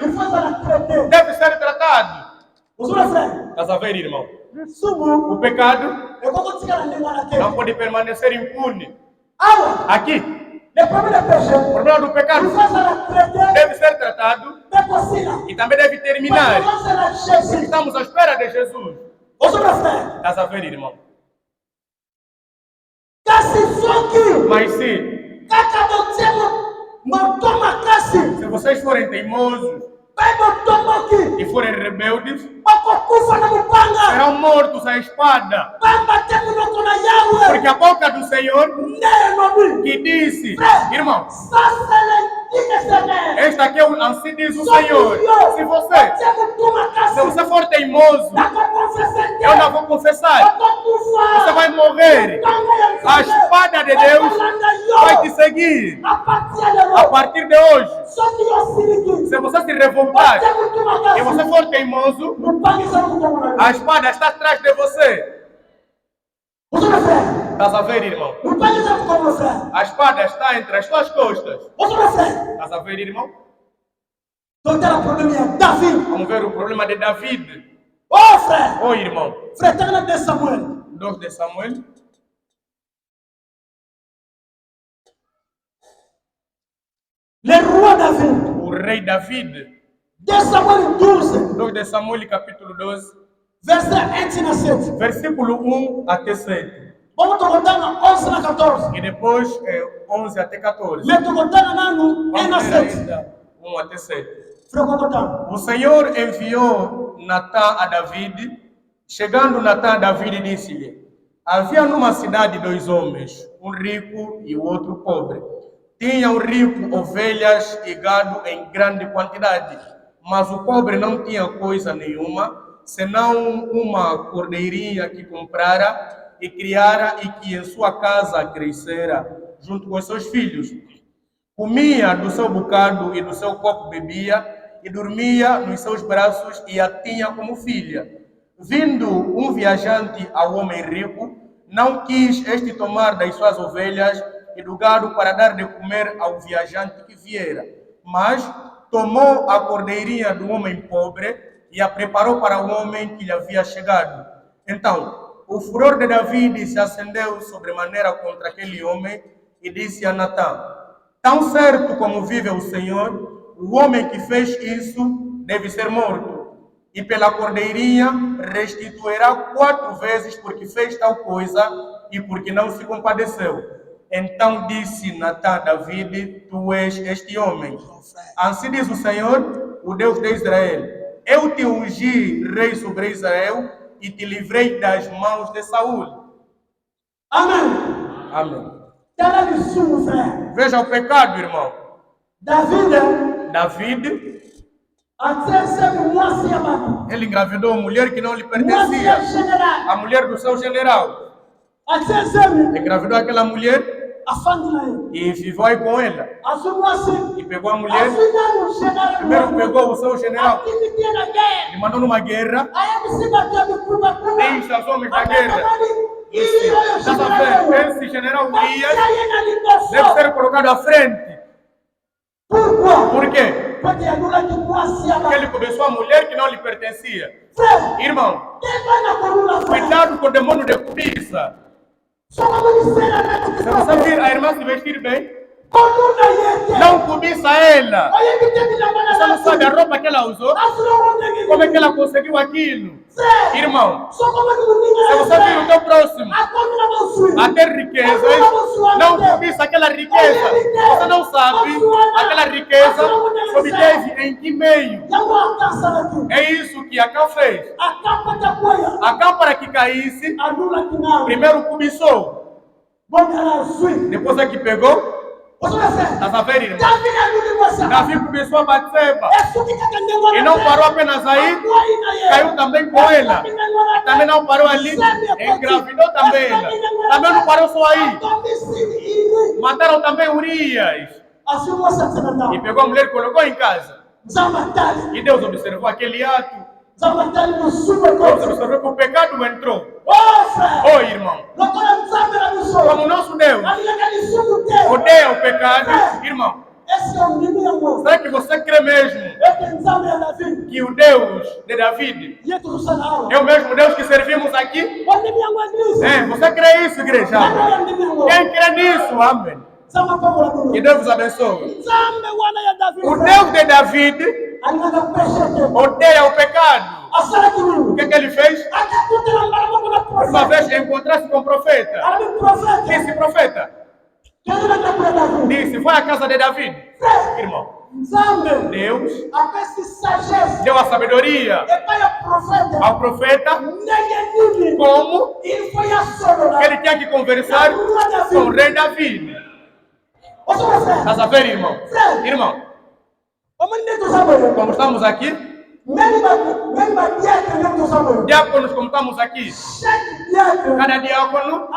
deve ser tratado. Estás a ver, irmão? O pecado não pode permanecer impune. Aqui, o problema do pecado deve ser tratado e também deve terminar. Estamos à espera de Jesus. Estás a ver, irmão? Mas se vocês forem teimosos e forem rebeldes, serão mortos à espada. Porque a boca do Senhor que disse, irmão, esta aqui assim diz o Senhor. Se você for teimoso, eu não vou confessar. Você vai morrer. A espada de Deus vai te seguir. A partir de hoje, se você se revoltar e você for teimoso, a espada está atrás de você. Estás a ver, irmão? A espada está entre as tuas costas. Estás a ver, irmão? Vamos ver o problema de David. Oh, irmão. 2 de Samuel. O rei David. 2 de Samuel, capítulo 12. Versículo 1 até 7. E depois 11 até 14. Vamos ainda 1 até 7. O Senhor enviou Natã a David. Chegando Natã a David, disse-lhe: havia numa cidade 2 homens, um rico e o outro pobre. Tinha o rico ovelhas e gado em grande quantidade, mas o pobre não tinha coisa nenhuma, senão uma cordeirinha que comprara e criara e que em sua casa crescera, junto com seus filhos. Comia do seu bocado e do seu copo bebia, e dormia nos seus braços e a tinha como filha. Vindo um viajante ao homem rico, não quis este tomar das suas ovelhas e do gado para dar de comer ao viajante que viera, mas tomou a cordeirinha do homem pobre e a preparou para o homem que lhe havia chegado. Então, o furor de David se acendeu sobremaneira contra aquele homem e disse a Natã: tão certo como vive o Senhor, o homem que fez isso deve ser morto, e pela cordeirinha restituirá 4 vezes porque fez tal coisa e porque não se compadeceu. Então disse Natã a David: tu és este homem. Assim diz o Senhor, o Deus de Israel: eu te ungi rei sobre Israel e te livrei das mãos de Saul. Amém. Amém. Amém. Veja o pecado, irmão. David, ele engravidou uma mulher que não lhe pertencia, a mulher do seu general. Engravidou aquela mulher e viveu aí com ela. E pegou a mulher, primeiro pegou o seu general e mandou numa guerra. Deixa os homens da guerra. Esse general Urias deve ser colocado à frente. Por quê? Porque ele começou a mulher que não lhe pertencia. Irmão, cuidado com o demônio de cobiça. Se você vir a irmã se vestir bem, não cobiça ela. Você não sabe a roupa que ela usou, como é que ela conseguiu aquilo. Irmão, se você vir o teu próximo a ter riquezas, não cobiça aquela riqueza. Você não sabe aquela riqueza se obteve em que meio. É isso que Acã fez. Acã, para que caísse, primeiro cobiçou, depois é que pegou. Estás a ver, irmão? Davi começou a Batseba e não parou apenas aí, caiu também com ela. Também não parou ali, engravidou também ela. Também não parou só aí, mataram também Urias. E pegou a mulher e colocou em casa. E Deus observou aquele ato. Deus observou que o pecado entrou. Oh, irmão, como nosso Deus odeia o pecado, irmão, será que você crê mesmo que o Deus de David é o mesmo Deus que servimos aqui? Você crê isso, igreja? Quem crê nisso? Amém. Que Deus vos abençoe. O Deus de David odeia o pecado. O que ele fez? Uma vez encontrasse com o profeta. Disse: profeta, disse, vai à casa de David. Irmão, Deus deu a sabedoria ao profeta como ele tinha que conversar com o rei David. Estás a ver, irmão? Irmão, como estamos aqui, diáconos, como estamos aqui, cada diácono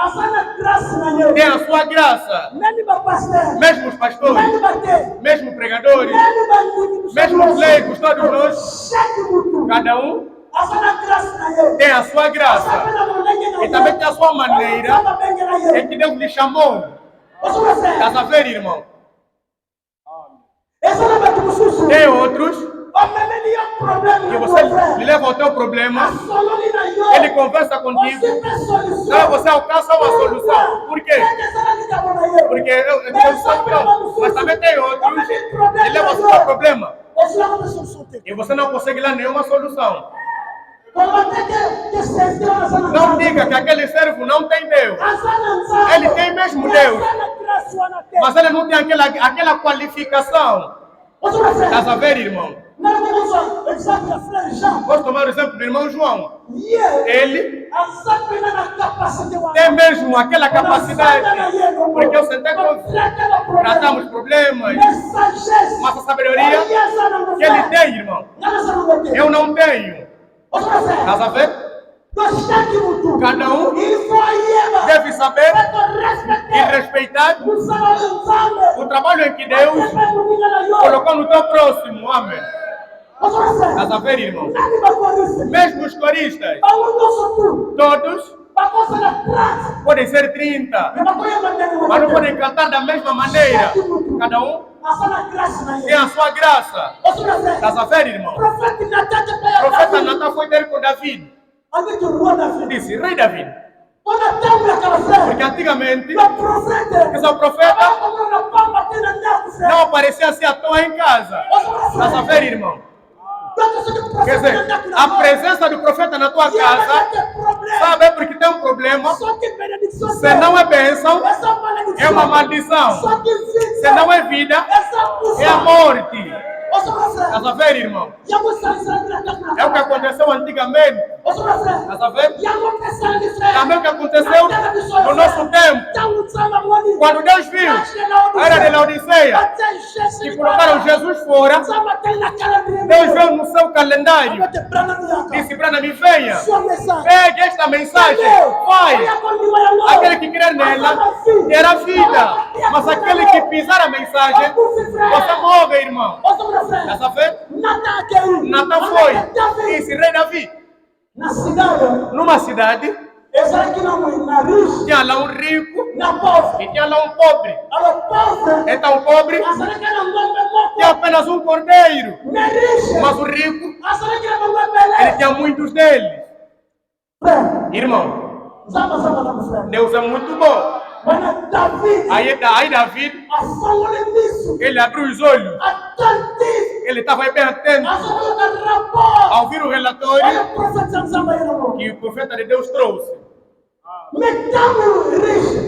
tem a sua graça. Mesmo os pastores, mesmo pregadores, mesmo os leigos, todos nós, cada um tem a sua graça. E também tem a sua maneira em que Deus lhe chamou. Estás a ver, irmão? Tem outros que você lhe leva ao teu problema, ele conversa contigo, então você alcança uma solução. Por quê? Porque eu sou bom. Mas também tem outros que levam ao seu problema e você não consegue lá nenhuma solução. Não diga que aquele servo não tem Deus. Ele tem mesmo Deus, mas ele não tem aquela qualificação. Estás a ver, irmão? Posso tomar o exemplo do irmão João. Ele tem mesmo aquela capacidade, porque eu sentei com tratamos problemas, mas a sabedoria que ele tem, irmão, eu não tenho. Estás a ver? Cada um deve saber e respeitar o trabalho em que Deus colocou no teu próximo. Amém. Estás a ver, irmão? Mesmo os coristas, todos podem ser 30, mas não podem cantar da mesma maneira. Cada um tem a sua graça. Estás a ver, irmão? O profeta Natan foi ter com Davi. Disse, rei Davi. Porque antigamente, esse profeta não aparecia assim à toa em casa. Estás a ver, irmão? Quer dizer, a presença do profeta na tua casa, sabe porque tem um problema? Se não é bênção, é uma maldição. Se não é vida, é a morte. Estás a ver, irmão? É o que aconteceu antigamente. Estás a ver? Também o que aconteceu no nosso tempo. Quando Deus viu a era de Laodiceia e colocaram Jesus fora, Deus viu no seu calendário. Disse, Branham, venha. Pegue esta mensagem. Vai. Aquele que crer nela terá vida. Mas aquele que pisar a mensagem, você morre, irmão. Estás a ver? Natan foi. Disse, rei Davi. Numa cidade, tinha lá um rico e tinha lá um pobre. Então o pobre tinha apenas um cordeiro, mas o rico, ele tinha muitos deles. Irmão, Deus é muito bom. Aí Davi, ele abriu os olhos. Ele estava bem atento ao ouvir o relatório que o profeta de Deus trouxe.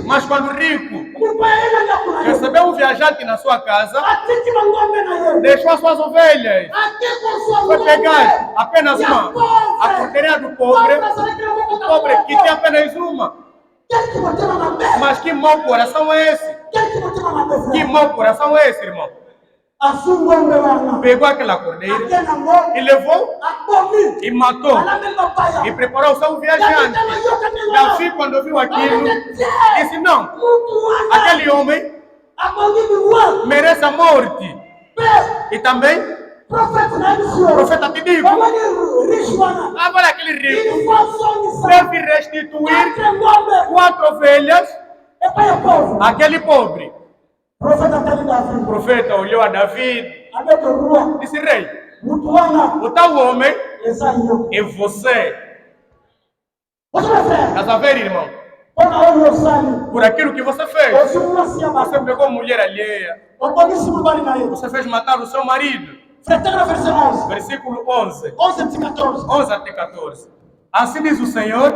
Mas quando o rico recebeu um viajante na sua casa, deixou as suas ovelhas, foi pegar apenas uma, a cordeirinha do pobre, o pobre que tem apenas uma. Mas que mau coração é esse? Que mau coração é esse, irmão? Pegou aquela cordeira e levou e matou e preparou o seu viajante. Davi, quando viu aquilo, disse, não, aquele homem merece a morte. E também o profeta te digo, agora aquele rico deve restituir 4 ovelhas àquele pobre. O profeta olhou a Davi e disse, rei, o tal homem é você. Estás a ver, irmão? Por aquilo que você fez, você pegou mulher alheia, você fez matar o seu marido. Versículo 11. 11 até 14. Assim diz o Senhor,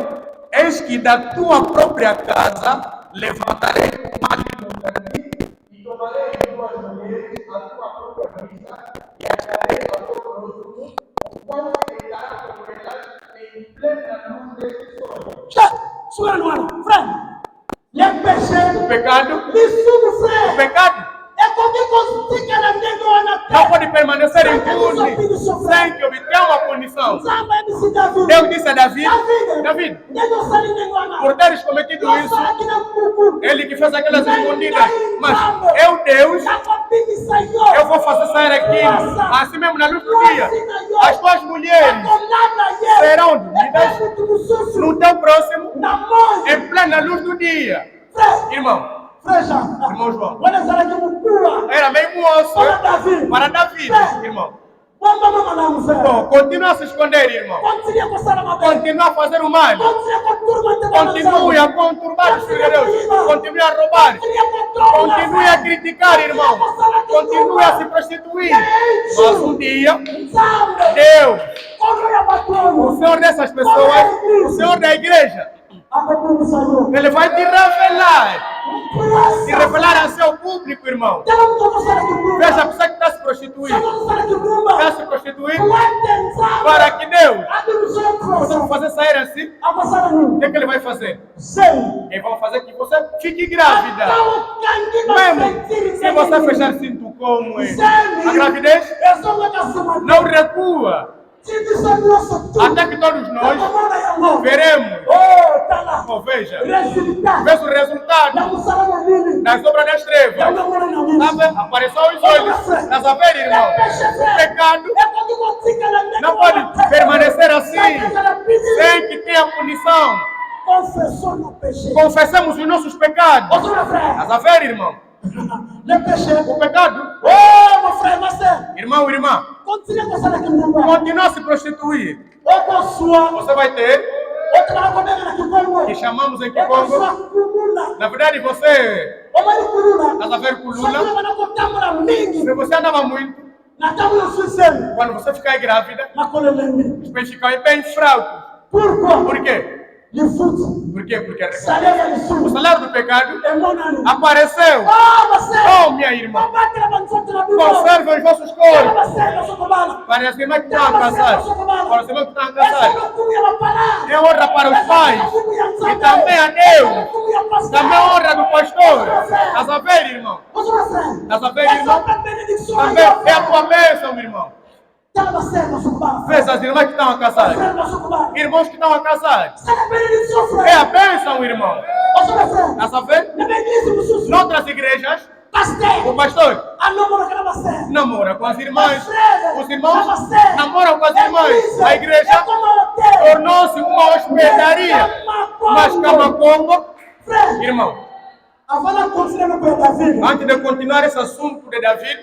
eis que da tua própria casa levantarei o marido contra ti, e tomarei 2 mulheres a tua própria mesa, e acharei ao teu rosto, o qual se deitará com elas em plena luz deste sol. O pecado, não pode permanecer impune sem que obtenha uma punição. Deus disse a Davi, Davi, por teres cometido isso, ele que fez aquelas escondidas, mas eu, Deus, Eu vou fazer sair aquilo, assim mesmo na luz do dia. As tuas mulheres serão unidas no teu próximo, em plena luz do dia. Irmão. Irmão João. Era meio moço para Davi, irmão. Bom, continua a se esconder, irmão. Continua a fazer o mal. Continue a conturbar os filhos de Deus. Continue a roubar. Continue a criticar, irmão. Continue a se prostituir. Mas um dia, Deus, o Senhor dessas pessoas, o Senhor da igreja, Ele vai te revelar a seu público, irmão. Veja a pessoa que está se prostituindo. Está se prostituindo para que Deus possa fazer sair assim. O que Ele vai fazer? Ele vai fazer que você fique grávida. Mesmo se você fechar cinto como a gravidez, não recua. Até que todos nós veremos. Veja o resultado das obras das trevas. Apareceu os olhos. Estás a ver, irmão? O pecado não pode permanecer assim sem que tenha punição. Confessamos os nossos pecados. Estás a ver, irmão? O pecado. Irmão, irmã, continua a se prostituir. Você vai ter que chamamos em Kikongo. Na verdade, você estás a ver com Lula. Se você andava muito, quando você ficar grávida, os peixes ficam bem fracos. Por quê? Por quê? Porque o salário do pecado apareceu. Oh, minha irmã, conserve os vossos corpos. Para as irmãs que estão a casar. Para as irmãs que estão a casar. É honra para os pais. E também a Deus. Também a honra do pastor. Estás a ver, irmão? Estás a ver, irmão? Também é a tua bênção, irmão. Veja as irmãs que estão a casar. Irmãos que estão a casar. É a bênção, irmão. Estás a ver? Noutras igrejas, o pastor namora com as irmãs. Os irmãos namoram com as irmãs. A igreja tornou-se uma hospedaria. Mas Camacongo, irmão, antes de continuar esse assunto de Davi,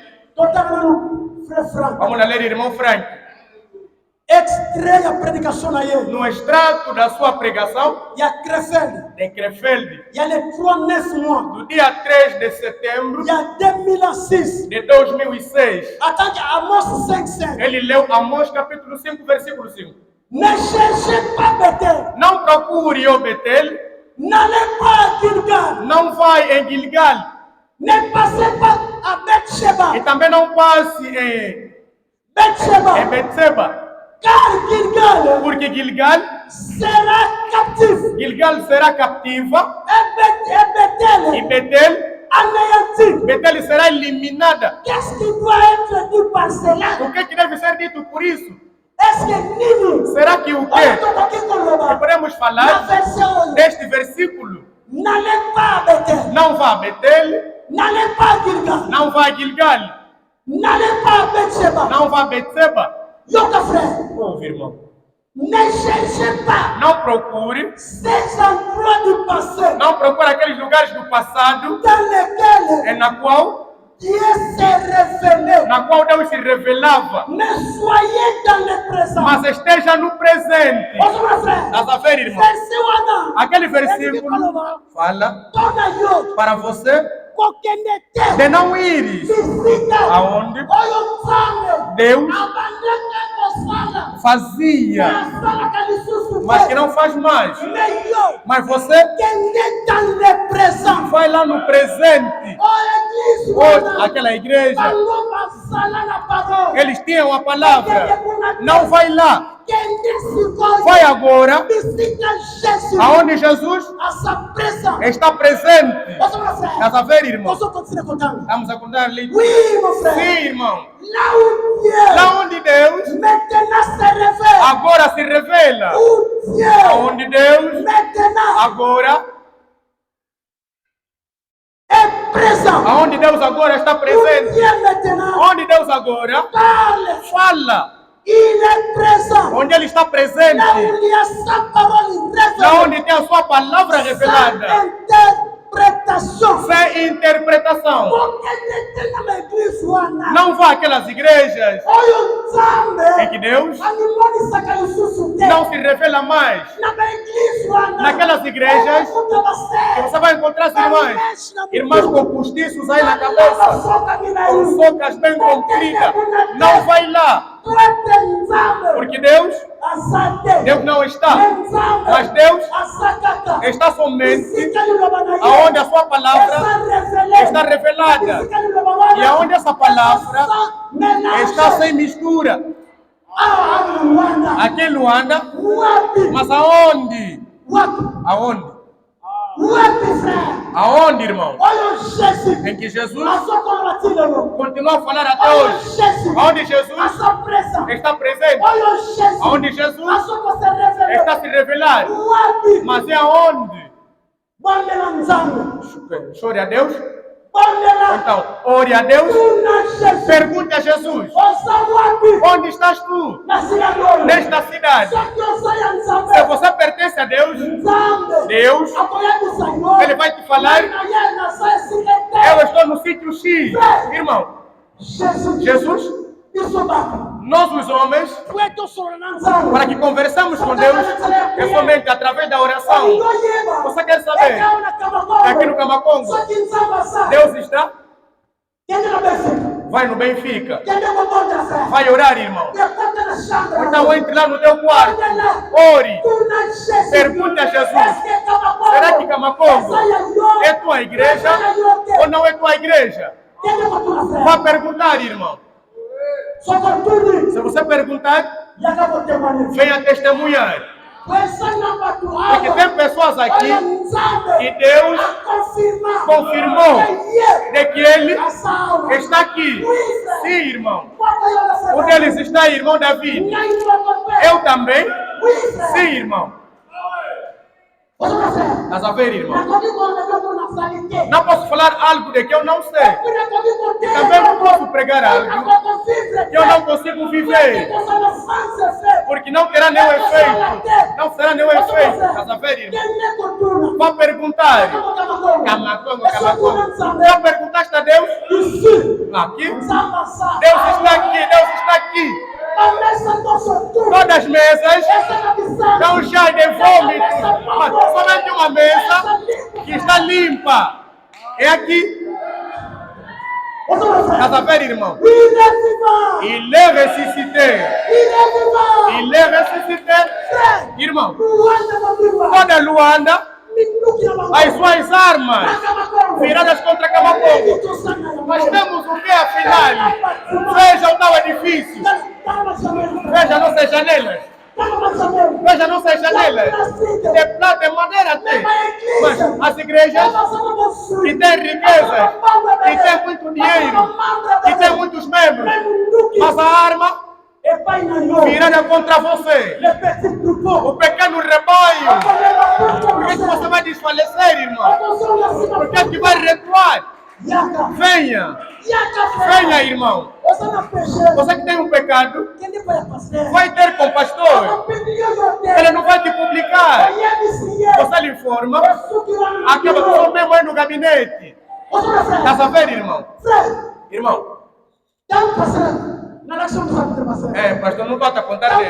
vamos ler, irmão Frank. Extrai a predicação aí. No extrato da sua pregação, de Krefeld, do dia 3 de setembro de 2006, ele leu Amós capítulo 5, versículo 5. Não procure o Betel, não vai em Gilgal, e também não passe em Betseba. Porque Gilgal será cativa e Betel será eliminada. O que deve ser dito por isso? Será que o que podemos falar deste versículo? Não vá a Betel, não vá a Gilgal, não vá a Betseba. Ouve, irmão. Não procure. Não procure aqueles lugares do passado na qual Deus se revelava. Mas esteja no presente. Estás a ver, irmão? Aquele versículo fala para você de não ires aonde Deus fazia, mas que não faz mais. Mas você vai lá no presente. Hoje, aquela igreja, eles tinham a palavra. Não vai lá. Vai agora aonde Jesus está presente. Estás a ver, irmão? Vamos a contar ali. Sim, irmão. Lá onde Deus agora se revela. Onde Deus agora Aonde Deus agora está presente. Onde Deus agora fala. Onde Ele está presente. Onde tem a sua palavra revelada. Sem interpretação. Não vá àquelas igrejas em que Deus não se revela mais. Naquelas igrejas que você vai encontrar as irmãs com postiços aí na cabeça, com socas bem compridas. Não vai lá. Porque Deus não está. Mas Deus está somente aonde a sua palavra está revelada. E aonde essa palavra está sem mistura. Aqui em Luanda. Mas aonde? Aonde? Aonde, irmão? Em que Jesus continua a falar até hoje. Aonde Jesus está presente. Aonde Jesus está se revelando. Mas é aonde? Chore a Deus. Então, ore a Deus. Pergunte a Jesus. Onde estás tu? Nesta cidade. Se você pertence a Deus, Deus, Ele vai te falar. Eu estou no sítio X. Irmão, Jesus, nós os homens, para que conversamos com Deus, é somente através da oração. Você quer saber? Aqui no Camacongo, Deus está? Vai no Benfica. Vai orar, irmão. Então entre lá no teu quarto. Ore. Pergunte a Jesus. Será que Camacongo é tua igreja ou não é tua igreja? Vá perguntar, irmão. Se você perguntar, venha testemunhar. Porque tem pessoas aqui que Deus confirmou de que Ele está aqui. Sim, irmão. Um deles está, irmão David. Eu também. Sim, irmão. Estás a ver, irmão? Não posso falar algo de que eu não sei. E também não posso pregar algo que eu não consigo viver. Porque não terá nenhum efeito. Não será nenhum efeito. Estás a ver, irmão? Vá perguntar. Camacongo. Já perguntaste a Deus? Aqui? Deus está aqui. Deus está aqui. Todas as mesas estão cheias de vômito, mas somente uma mesa que está limpa. É aqui. Estás a ver, irmão? Il est ressuscité. Il est ressuscité. Irmão, toda Luanda, as suas armas viradas contra Camacongo. Mas temos o que afinal? Veja o tal edifício. Veja nossas janelas. Veja nossas janelas. De plata e madeira até. Mas as igrejas que têm riqueza, que têm muito dinheiro, que têm muitos membros, mas a arma virada contra você. O pequeno rebanho. Por que você vai desfalecer, irmão? Por que vai recuar? Venha. Venha, irmão. Você que tem um pecado, vai ter com o pastor. Ele não vai te publicar. Você lhe informa. Acaba com o mesmo aí no gabinete. Estás a ver, irmão? Irmão. Pastor, não bata a contar dele.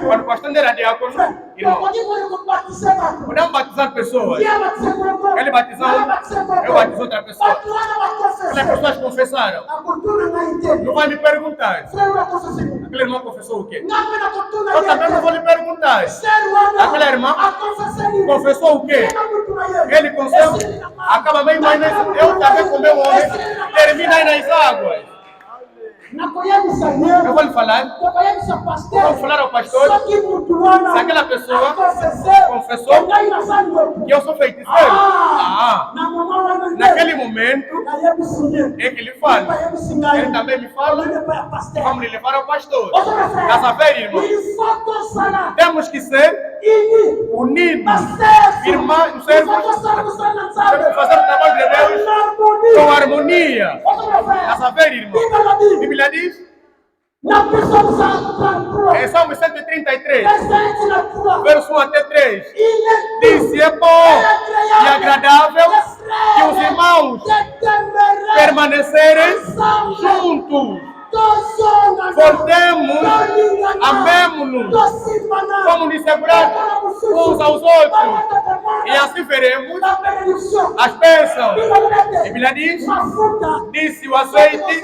Quando o pastor era diácono, irmão, podemos batizar pessoas. Ele batizou, eu batizei outra pessoa. As pessoas confessaram. Não vai me perguntar. Aquele irmão confessou o quê? Eu também não vou lhe perguntar. Aquela irmã confessou o quê? Ele confessou. Acaba mesmo aí, eu também com meu homem, termina aí nas águas. Eu vou lhe falar. Vou falar ao pastor. Se aquela pessoa confessou que eu sou feiticeiro, naquele momento é que ele fala. Ele também me fala. Vamos lhe levar ao pastor. Estás a ver, irmão? Temos que ser unidos. Irmãos, temos que fazer o trabalho de Deus com harmonia. Está a saber, irmão? A Bíblia diz, em Salmo 133, verso 1 até 3, disse: é bom e agradável que os irmãos permanecerem juntos. Voltemos, amemos-nos, como nos segurar uns aos outros, e assim veremos as bênçãos. A Bíblia diz, disse o azeite,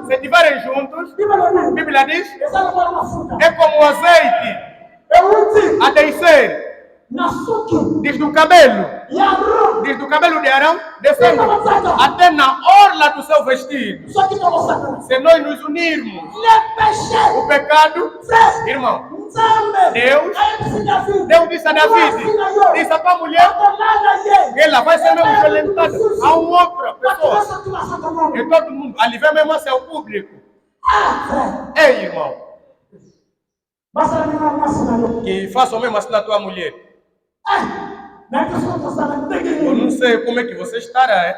se estiverem juntos, a Bíblia diz, é como o azeite a descer, diz do cabelo de Arão, descendo até na orla do seu vestido. Se nós nos unirmos, o pecado, irmão, Deus disse a Davi, disse a tua mulher, ela vai ser mesmo violentada a uma outra pessoa. E todo mundo, ali vem mesmo a seu público. Ei, irmão, que faça o mesmo assim na tua mulher. Eu não sei como é que você estará,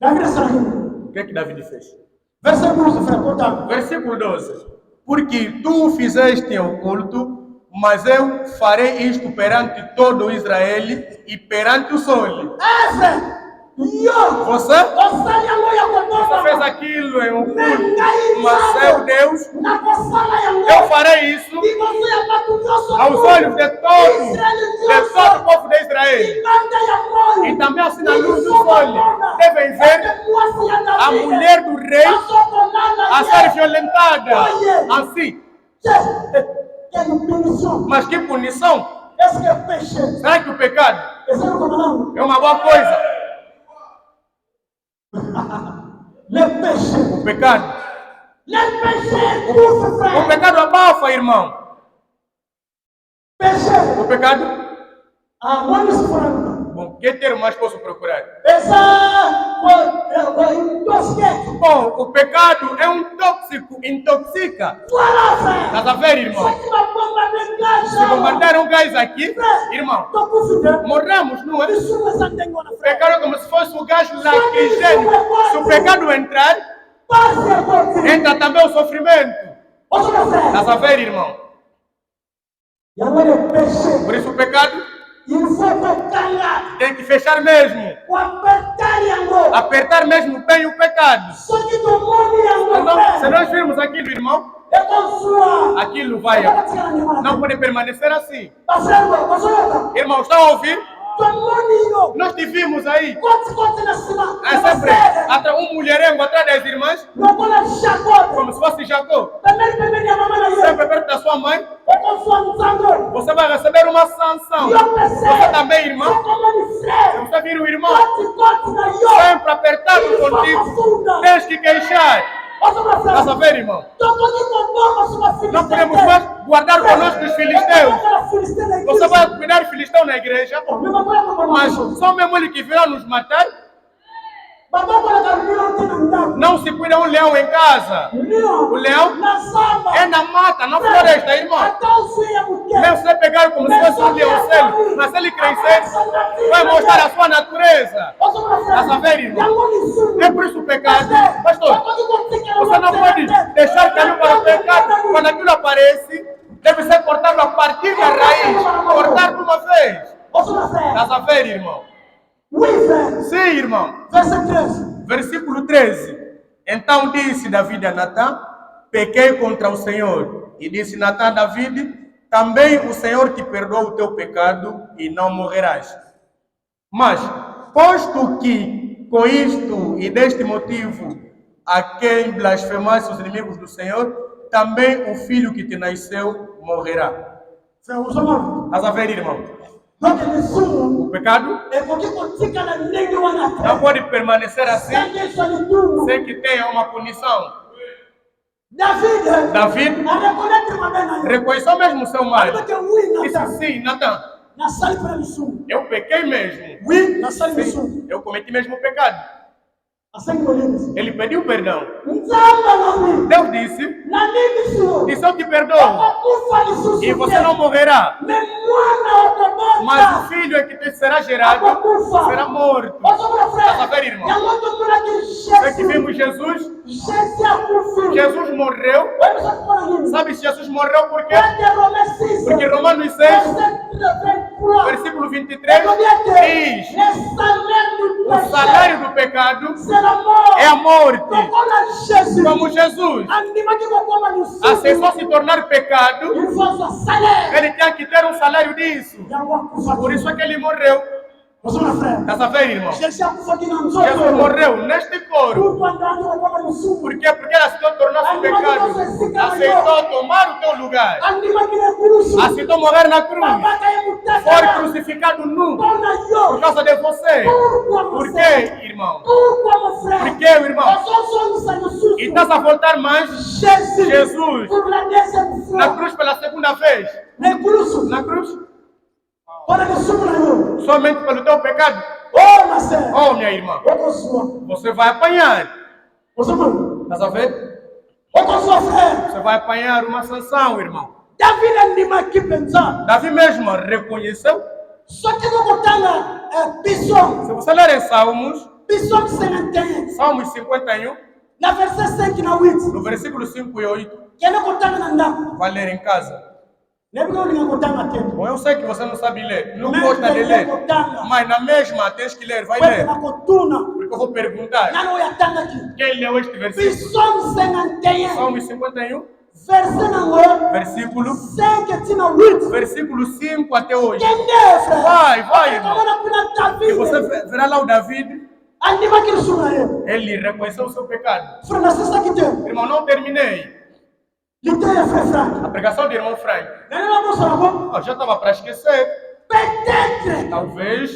O que é que Davi fez? Versículo 12. Porque tu fizeste oculto, mas eu farei isto perante todo Israel e perante o sol. Você fez aquilo em oculto, mas eu, Deus, eu farei isso aos olhos de todo o povo de Israel. E também assim na luz do sol devem ver a mulher do rei a ser violentada. Assim. Mas que punição? Será que o pecado é uma boa coisa? O pecado. O pecado abafa, irmão. O pecado. Bom, que termo mais posso procurar? Bom, o pecado é um tóxico, intoxica. Estás a ver, irmão? Se bombardear um gás aqui, irmão, morremos, não é? O pecado é como se fosse o gás lacrimogêneo. Se o pecado entrar, entra também o sofrimento. Estás a ver, irmão? Por isso o pecado tem que fechar mesmo. Apertar mesmo bem o pecado. Então, se nós virmos aquilo, irmão, aquilo vai. Não pode permanecer assim. Irmão, estão a ouvir? Nós te vimos aí. É sempre um mulherengo atrás das irmãs. Como se fosse Jacó. Sempre perto da sua mãe. Você vai receber uma sanção. Você também, irmão. Você vira o irmão sempre apertado contigo. Tens que queixar. Estás a ver, irmão? Não podemos mais guardar conosco os filisteus. Você vai cuidar de filisteu na igreja, mas só mesmo ele que virá nos matar. Não se cuida um leão em casa. O leão é na mata, na floresta, irmão. Mesmo se pegar como se fosse um leãozinho, mas se ele crescer, vai mostrar a sua natureza. Estás a ver, irmão? É por isso o pecado, pastor. Você não pode deixar cair para o pecado. Quando aquilo aparece, deve ser cortado a partir da raiz. Cortar de uma vez. Estás a ver, irmão? Sim, irmão. Versículo 13. Então disse Davi a Natã: pequei contra o Senhor. E disse Natã a Davi: também o Senhor te perdoa o teu pecado e não morrerás. Mas, posto que com isto e deste motivo a quem blasfemasse os inimigos do Senhor, também o filho que te nasceu morrerá. Estás a ver, irmão? O pecado não pode permanecer assim sem que tenha uma punição. Davi reconheceu mesmo o seu mal. Disse sim, Natã, eu pequei mesmo. Sim, eu cometi mesmo o pecado. Ele pediu perdão. Deus disse, eu te perdoo e você não morrerá. Mas o filho que te será gerado será morto. Estás a ver, irmão? Jesus? Jésus a couru. Jesus morreu. Ouais, mais ça te prend la ligne. Sabe se Jesus morreu por quê? Quand Romains 6, Porque Romanos 6, verset 23, versículo 23, diz: le salaire du o péché, salário do pecado c'est la mort. é a morte. Donc on a Jésus. Como Jesus Andima qui va como nous aceitou se tornar pecado, il faut son salaire. ele tinha que ter um salário disso. Por isso é que ele morreu. Você meu frère. Está a ver, irmão? Jésus a couru qui nous Jesus morreu neste corpo. Pourquoi nous como nous Por quê? Porque ele aceitou tornar-se pecado. Aceitou tomar o teu lugar. Andima qui va couru. Aceitou morrer na cruz. Papa qui est Foi crucificado nu por causa de você. Por quê, irmão? Pourquoi mon frère? Por quê, irmão? E estás a voltar mais Jesus Pour la deuxième na fois. cruz pela segunda vez. Les courses. Na cruz, Para que subir aí. somente pelo teu pecado. Oh, ma sœur. Oh, minha irmã, você vai apanhar. Você mano. Estás a ver? Ô, seu frère. Você vai apanhar uma sanção, irmão. David andima aqui pensando. Davi mesmo reconheceu. Só que eu vou botar na Psalm. Se você ler em Salmos, Psalm 51. Salmos 51, Na verset 5 na 8. no versículo 5 e 8, Que não botar na ndako. vai ler em casa. Nem porque eu não botar na tempo. Bom, eu sei que você não sabe ler, não Mas gosta de eu ler, vou botar. mas na mesma tens que ler, vai Vai ler. na cotuna. Porque eu vou perguntar, Não ia estar aqui. quem leu este versículo? Psalm 51. Salmos 51, Verset na 8. versículo 5 tinha 8. versículo 5 até hoje. Entendeu, frère? Vai, irmão. Agora kuna E David. você verá lá o David, Andima aqui suma eu. ele reconheceu o seu pecado. Frère, c'est ça qui te. Irmão, não terminei. L'idée, frère Franck. A pregação de irmão Frank. Não vamos falar. Eu já estava para esquecer. Peut-être Talvez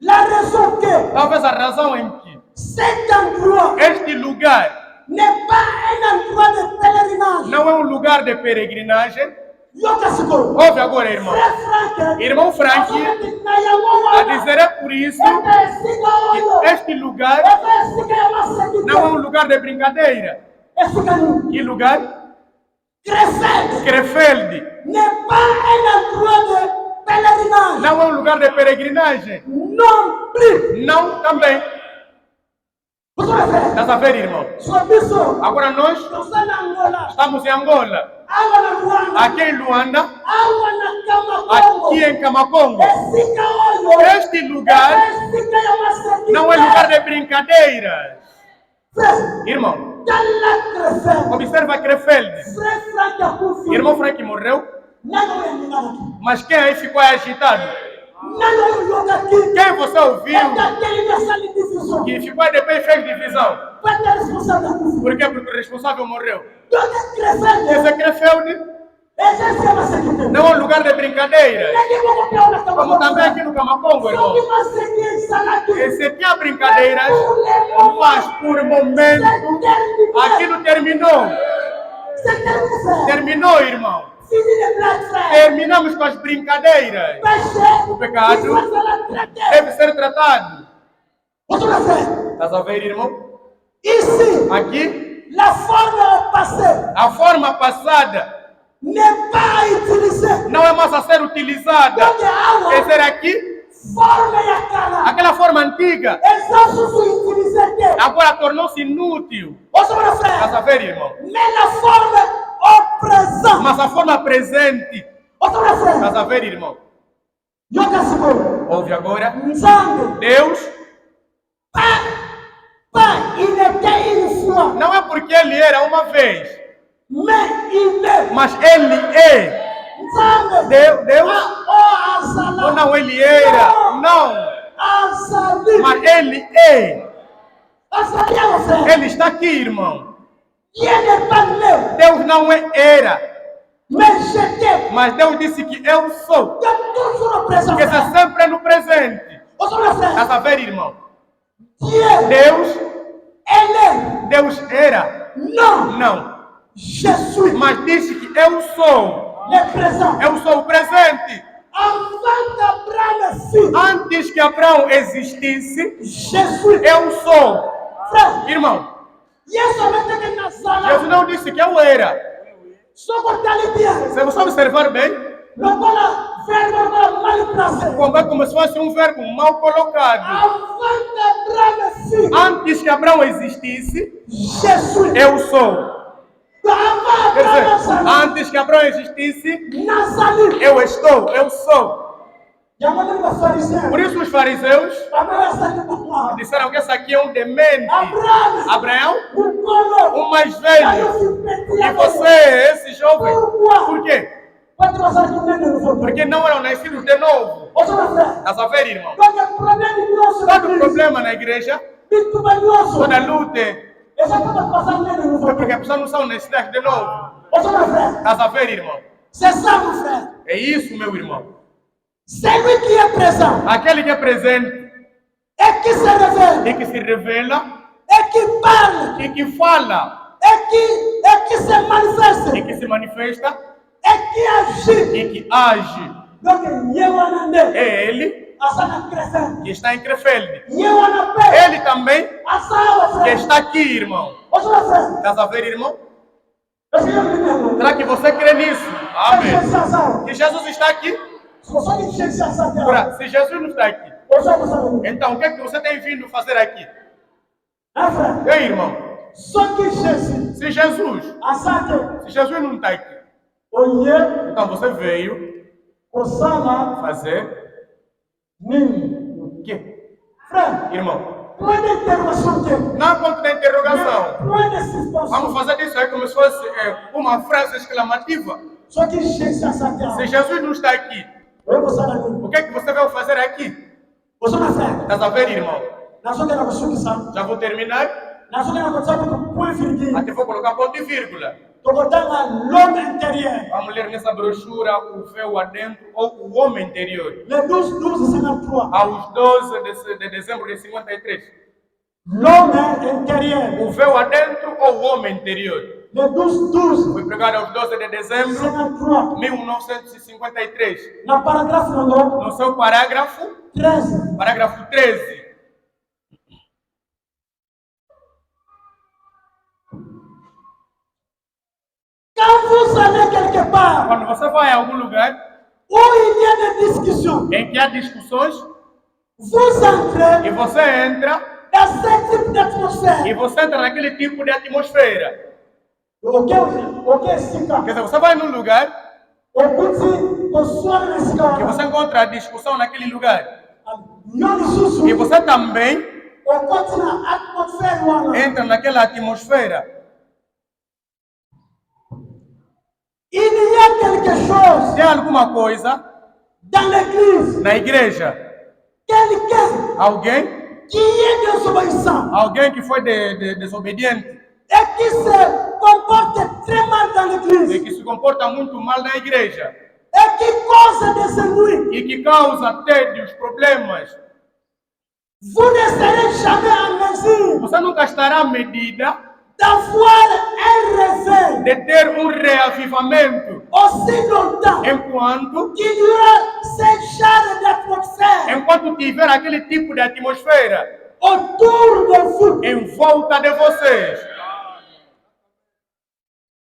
la raison que Talvez a razão em que cet endroit este lugar n'est pas un endroit de pèlerinage. não é um lugar de peregrinagem. Yokasikoro. Ouve agora, irmão. Frère Franck. Irmão Frank, a dizer é por isso que este lugar não é um lugar de brincadeira. Que lugar? Krefeld N'est pas un endroit de pèlerinage. não é um lugar de peregrinagem. Non plus. Não também. Você vai ver. Estás a ver, irmão? Sua pessoa. Agora nós Você na Angola. estamos em Angola, Água na Luanda. aqui em Luanda, Água na Camacongo. aqui em Camacongo. Esse caolho. Este lugar Esse caio é uma sequidade. não é lugar de brincadeiras. Frère. Irmão, Dans la Krefeld. observa Krefeld. Frère Franck a confié. Irmão Frank morreu, Não é ninguém aqui. mas quem aí ficou agitado? Não é ninguém aqui. Quem você ouviu Daquele dessa divisão. que ficou de pé e fez divisão? Vai ter responsável da confiança. Por quê? Porque o responsável morreu. Donc Krefeld. Esse Krefeld Esse é uma sequidade. não é um lugar de brincadeiras. Como também aqui no Camacongo, irmão. E se tinha brincadeiras, mas por momento aquilo terminou. Terminou, irmão. Terminamos com as brincadeiras. O pecado deve ser tratado. Estás a ver, irmão? Ici, Aqui, la forme passée a forma passada n'est pas utilisée. não é mais a ser utilizada. Essa era aqui, Forme ya kala. aquela forma antiga, Elles ont sous utilisé. agora tornou-se inútil. Você vai Estás a frère. ver, irmão? Mais la forme au présent. Mas a forma presente, Você vai frère. estás a ver, irmão? Yoga Sikoro. Ouve agora. Nzambe. Deus Il était une fois. não é porque ele era uma vez, Mais il est. mas ele é. Nzambe. Deus Oh, Azala. ou não ele era, não, Azali. mas ele é. Azali, mon frère. Ele está aqui, irmão. Dieu n'est pas né. Deus não é era, Mais j'étais. mas Deus disse que eu sou. Il est toujours présent. Porque está sempre no presente. Você vai frère. Estás a ver, irmão? Dieu. Deus, Elle est. Deus era, Non. não, Je suis mas disse que eu sou. le présent. Eu sou o presente. Avant d'Abraham fut. Antes que Abraão existisse, Je suis. eu sou. Frère. Irmão, Yesu ameteke Nazara. Jesus não disse que eu era. Soko tali bien. Se você observar bem, Lokola verbe lokola mal placé. como é como se fosse um verbo mal colocado. Avant d'Abraham fut. Antes que Abraão existisse, je suis. eu sou. Quer dizer, Nazali. antes que Abraão existisse, Nazali. eu estou, eu sou. Jamani wa fariseu. Por isso os fariseus Abraão está aqui. disseram que esse aqui é um demente. Abraão. Abraão, Mkono. o mais velho. E você, esse jovem. Por quê? Pode passar aqui dentro do fogo. Porque não eram nascidos de novo. Ô, senhor Fred. Estás a ver, irmão? Qual é o problema nosso? Todo problema na igreja, Muito valioso. toda luta, é Exatamente passar dentro do fogo. porque as pessoas não são nascidas de novo. Ô, senhor Fred. Estás a ver, irmão? C'est ça, mon frère. É isso, meu irmão. Celui qui est présent Aquele que é presente et qui se révèle e que se revela et qui parle e que fala et qui se manifeste e que se manifesta et qui agit. e que age. Donc, Yewanande, É ele Asana Crescent, que está em Crefeld. Yewanape, Ele também Asana que Frère. está aqui, irmão. Ô, senhor Frère. Estás a ver, irmão? Est-ce que vous comprenez? Será que você crê nisso? Amém. Jesus Asana. Que Jesus está aqui? Se você diz Jesus Asana, Ora, se Jesus não está aqui, ô, senhor Asana. então o que é que você tem vindo fazer aqui? Hein, frère? Ei, irmão, Só que Jesus, se Jesus Asante, Se Jesus não está aqui, Oye, então você veio Osana, fazer Nini. o quê? Frère, Irmão, point d'interrogation que. não ponto de interrogação. Point de suspension. Vamos fazer disso aí como se fosse uma frase exclamativa. Só que Jesus Asante. Se Jesus não está aqui, Oi, Osana, Nini. o que é que você veio fazer aqui? Osana, frère. Estás a ver, irmão? Nós só queremos que sabe. Já vou terminar. Nós só queremos que sabe que point virgule. Até vou colocar ponto e vírgula. Tocotanga l'homme intérieur. Vamos ler nessa brochura o véu adentro ou o homem interior. Le 12-12-53. Aos 12 de dezembro de 53. L'homme intérieur. O véu adentro ou o homem interior. Le 12-12. Foi pregado aos 12 de dezembro 53. de 1953. Na parágrafo número No seu parágrafo 13. 13. Quand vous allez quelque part Quando você vai a algum lugar où il y a des discussions, em que há discussões vous entrez e você entra dans ce type d'atmosphère. e você entra naquele tipo de atmosfera. Ok, Sika. Quer dizer, você vai num lugar Okuti, Oswana que Sika. você encontra a discussão naquele lugar. Yoni Susu. E você também Okoti na atmosphère wana. entra naquela atmosfera. Il y a quelque chose Tem alguma coisa dans l'église. na igreja, Quelqu'un alguém qui est désobéissant Alguém que foi desobediente et qui se comporte très mal dans e l'église que se comporta muito mal na igreja et qui cause des ennuis. e que causa tédios, problemas. Vous ne serez jamais en mesure Você nunca estará à medida d'avoir un réveil de ter um reavivamento aussi longtemps enquanto qu'il y aura ce genre d'atmosphère tiver aquele tipo de atmosfera autour de vous. em volta de vocês.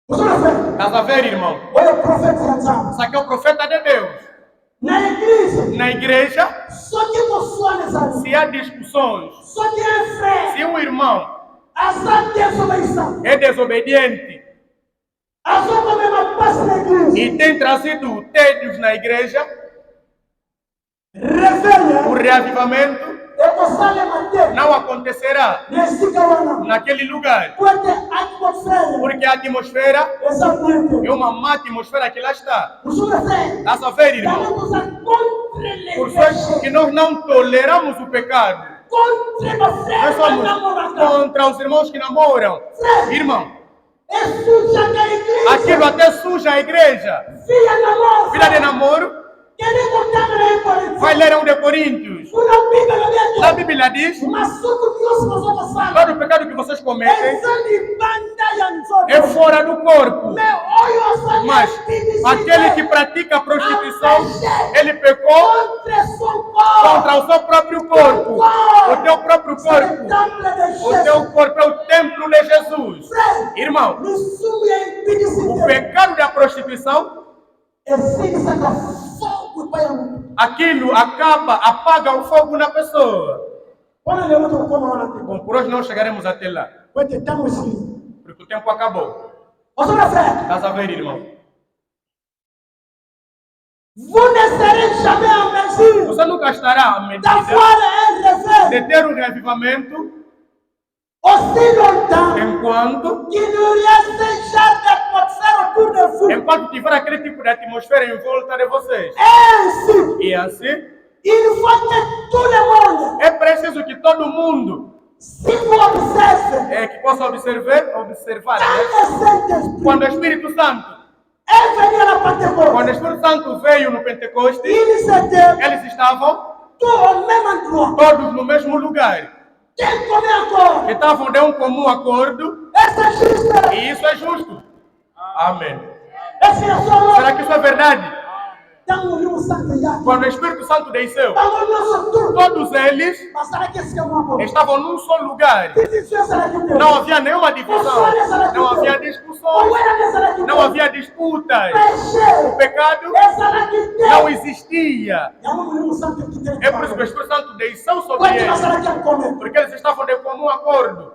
Vous savez faire. Estás a ver, irmão? Olha o profeta Santam. Isso aqui é o profeta de Deus. Na igreja, Na igreja, só que você não se há discussões, só que é fé. se um irmão A sua desobediência. é desobediente A sua problema passa na igreja. e tem trazido tédios na igreja, o Revelha. reavivamento É você manter. não acontecerá Nesse caminho. naquele lugar, Porque a atmosfera. porque a atmosfera Exatamente. é uma má atmosfera que lá está. Vous savez faire. Estás a ver, irmão? Devemos contra les Por isso é péchés. que nós não toleramos o pecado. Contra os Nós frères somos namorados. contra os irmãos que namoram. Irmão, É suja que a igreja. aquilo até suja a igreja. Filha namoro. Vida de namoro, Querer contar aí por vai ler 1 de Coríntios. Uma Bíblia na minha A Bíblia diz: Mas tudo que nós vamos passar. todo o pecado que vocês cometem Essa de banda já não é fora do corpo. Meu olho Mas aquele que pratica a prostituição, ele pecou contra seu corpo. contra o seu próprio corpo. O teu próprio corpo. O teu corpo é o templo de Jesus. Irmão, o pecado da prostituição, aquilo apaga o fogo na pessoa. Bom, por hoje não chegaremos até lá, porque o tempo acabou. Estás a ver, irmão? Vous ne serez jamais en mesure Você nunca estará à medida d'avoir un réveil de ter um revivamento aussi longtemps enquanto qu'il y aura ce genre d'atmosphère autour de vous. enquanto tiver aquele tipo de atmosfera em volta de vocês. Ainsi, E assim, il faut que tout le monde, é preciso que todo mundo si vous observez, que possa observar, quand né? le Saint-Esprit Quando o Espírito Santo, est venu à la quando o Pentecôte, Espírito Santo veio no Pentecostes, ils étaient eles estavam tous au même endroit. todos no mesmo lugar, Quel commun accord? que estavam de um comum acordo, Et c'est juste. e isso é justo. Amém. Et c'est la seule. Será que isso é verdade? Dans le Rio Saint-Esprit, Quando o Espírito Santo desceu, dans le Rio Saint-Esprit, todos eles parce que qu'est-ce que moi, estavam num só lugar. não Não havia nenhuma divisão, não havia discussões, não havia disputas. O pecado não existia. É por isso que o Espírito Santo desceu sobre eles, porque eles estavam de comum acordo.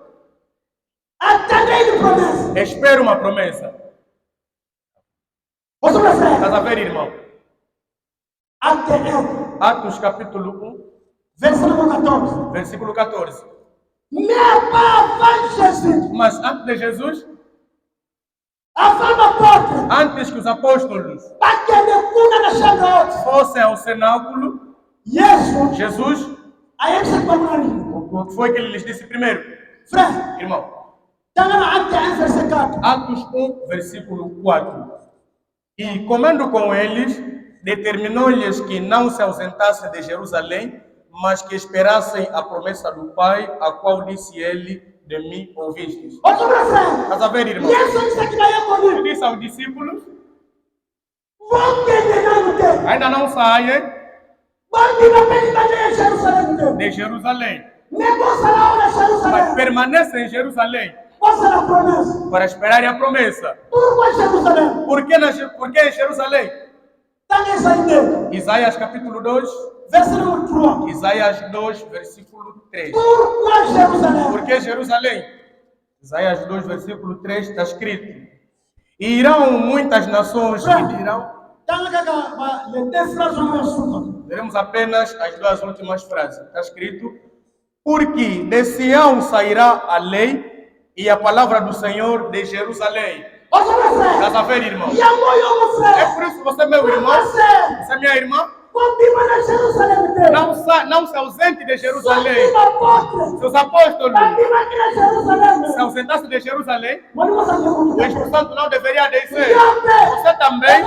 Espero uma promessa. Estás a ver, irmão? Atos capítulo 1, versículo 14. Mas antes de Jesus, antes que os apóstolos fossem ao cenáculo, Jesus, o que foi que ele lhes disse primeiro? Irmão, Atos 1, versículo 4. E comendo com eles, determinou-lhes que não se ausentassem de Jerusalém, mas que esperassem a promessa do Pai, a qual disse ele, de mim ouvistes. Estás a ver, irmão? Ele disse aos discípulos, ainda não saem de Jerusalém, mas permanecem em Jerusalém para esperarem a promessa. Por que em Jerusalém? Isaías capítulo 2, Isaías 2, versículo 3. Por que Jerusalém? Isaías 2, versículo 3 está escrito: e irão muitas nações que dirão. Veremos apenas as duas últimas frases. Está escrito: porque de Sião sairá a lei e a palavra do Senhor de Jerusalém. Estás a ver, irmão? É por isso que você é meu irmão, você é minha irmã. Não se ausente de Jerusalém. Seus apóstolos se ausentassem de Jerusalém, o Espírito Santo não deveria descer. Você também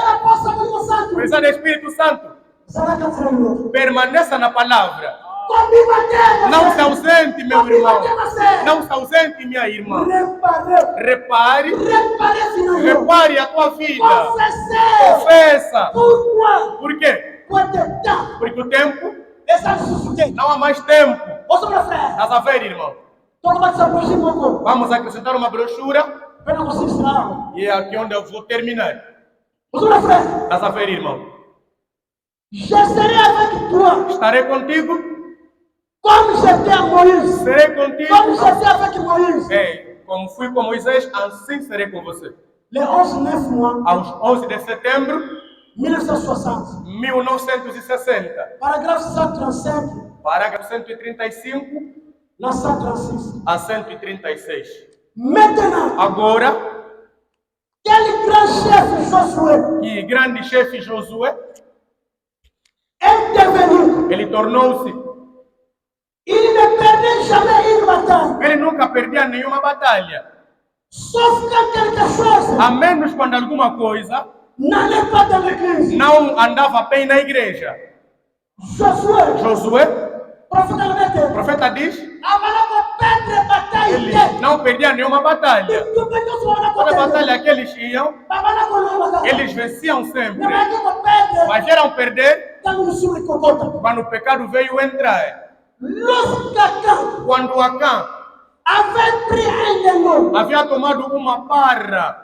precisa do Espírito Santo. Permaneça na palavra. Não se ausente, meu irmão. Não se ausente, minha irmã. Repare a tua vida. Confessa. Por quê? Porque o tempo não há mais tempo. Estás a ver, irmão? Vamos acrescentar uma brochura. E é aqui onde eu vou terminar. Estás a ver, irmão? Estarei contigo. Como j'étais à Moïse. Serei contigo. Como j'étais avec Moïse. Como fui com Moisés, assim serei com você. Le 11/9 mois. Aos 11 de setembro 1960. Parágrafo 135. Parágrafo 135. Na 136. A 136. Maintenant. Agora. Quel grand chef Josué. Que grande chefe Josué. É devenu. Ele tornou-se. Il ne perdait jamais une bataille. Ele nunca perdia nenhuma batalha. Sauf quand quelque chose. A menos quando alguma coisa n'allait pas dans l'église. Não andava bem na igreja. Josué, profeta diz, ele não perdia nenhuma batalha. Toda batalha que eles iam, eles venciam sempre. Mas eram perder quando o pecado veio entrar. Quando Acã havia tomado uma parra,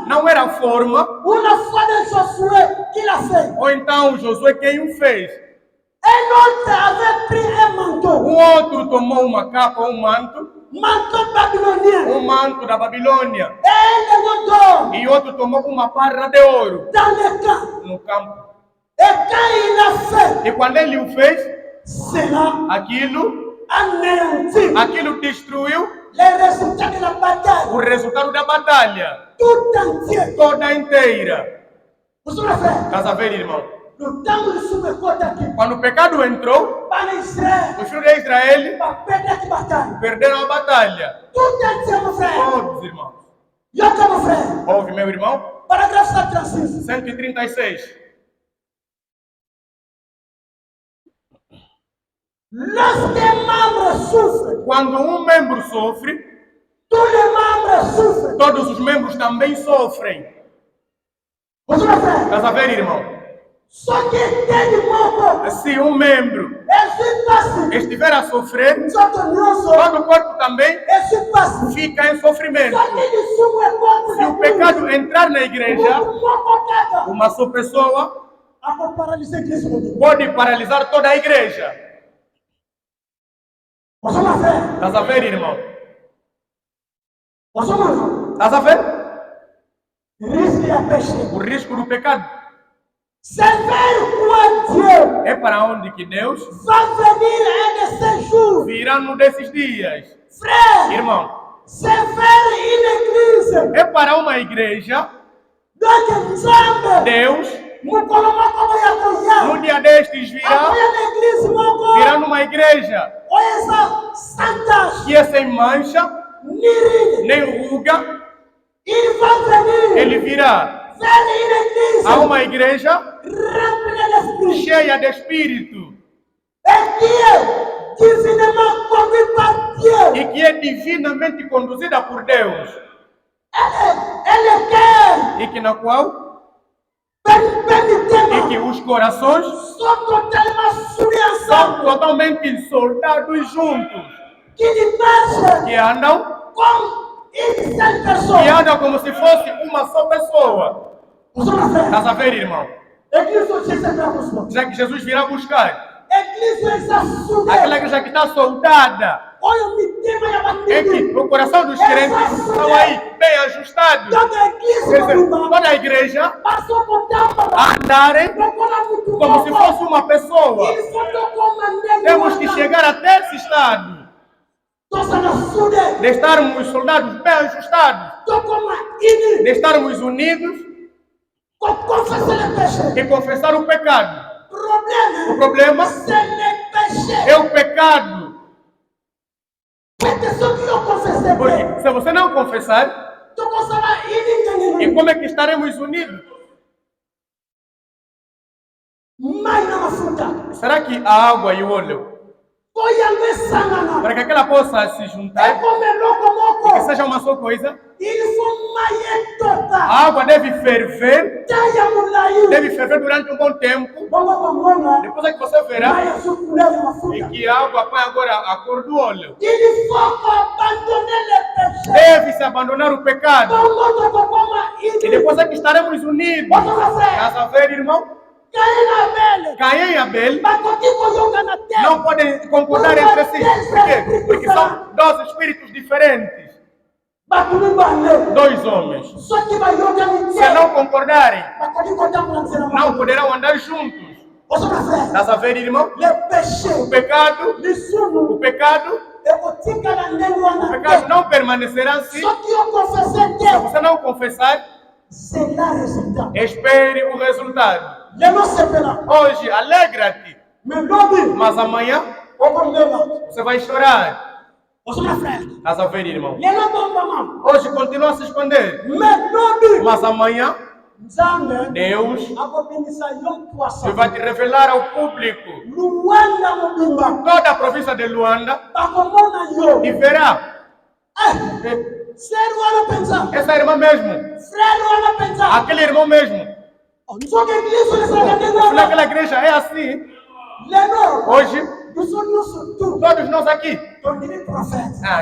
não era a forma, ou então Josué quem o fez. Un autre avait pris un manteau. Outro tomou uma capa, manto. Manteau babylonien. Manto da Babilônia. Et un d'or. E outro tomou uma barra de ouro. Dans le camp. No campo. Et quand il a fait. E quando ele o fez, cela aquilo anéantit. Aquilo destruiu. Les résultats de la bataille. O resultado da batalha. Tout entier. Toda inteira. Vous savez, frère. Estás a ver, irmão? No tempo de subverter aqui. Quando o pecado entrou, para Israel, os filhos de Israel para perder a batalha. Perderam a batalha. Tout entier, meu frère. Todos, irmãos. Yoka, meu frère. Ouve, meu irmão. Parágrafo 136. 136. Lorsque un membre souffre, quando membro sofre, tous les membres souffrent. Todos os membros também sofrem. Você vai ver? Estás a ver, irmão? Só que tem moco. Se membro estiver a sofrer, todo o corpo também fica em sofrimento. Se o pecado entrar na igreja, uma só pessoa pode paralisar toda a igreja. Estás a ver, irmão? Estás a ver? O risco do pecado. É para onde que Deus virá num desses dias. Irmão, é para uma igreja. Deus no dia destes virá numa igreja que é sem mancha, nem ruga. Ele virá a uma igreja cheia de Espírito e que é divinamente conduzida por Deus e que na qual e que os corações são totalmente soldados juntos, que andam como se fosse uma só pessoa. Estás a ver, irmão? Já que Jesus virá buscar aquela igreja que está soldada, é que o coração dos crentes estão aí bem ajustados. Toda a igreja a andarem como se fosse uma pessoa. Temos que chegar até esse estado de estarmos soldados bem ajustados, de estarmos unidos e confessar o pecado. O problema é o pecado. Porque se você não confessar, e como é que estaremos unidos? Será que a água e o óleo, para que aquela possa se juntar e que seja uma só coisa, a água deve ferver durante um bom tempo. Depois é que você verá e que a água põe agora a cor do óleo. Deve-se abandonar o pecado. E depois é que estaremos unidos. Estás a ver, irmão? Caim e Abel não podem concordar entre si. Por quê? Porque são dois espíritos diferentes. Dois homens. Se não concordarem, não poderão andar juntos. Estás a ver, irmão? O pecado não permanecerá assim. Se você não confessar, espere o resultado. Hoje, alegra-te. Mas amanhã, você vai chorar. Estás a ver, irmão? Hoje continua a se esconder. Mas amanhã, Deus vai te revelar ao público. Toda a província de Luanda e verá. Essa irmã mesmo. Aquele irmão mesmo. Naquela igreja é assim. Hoje, todos nós aqui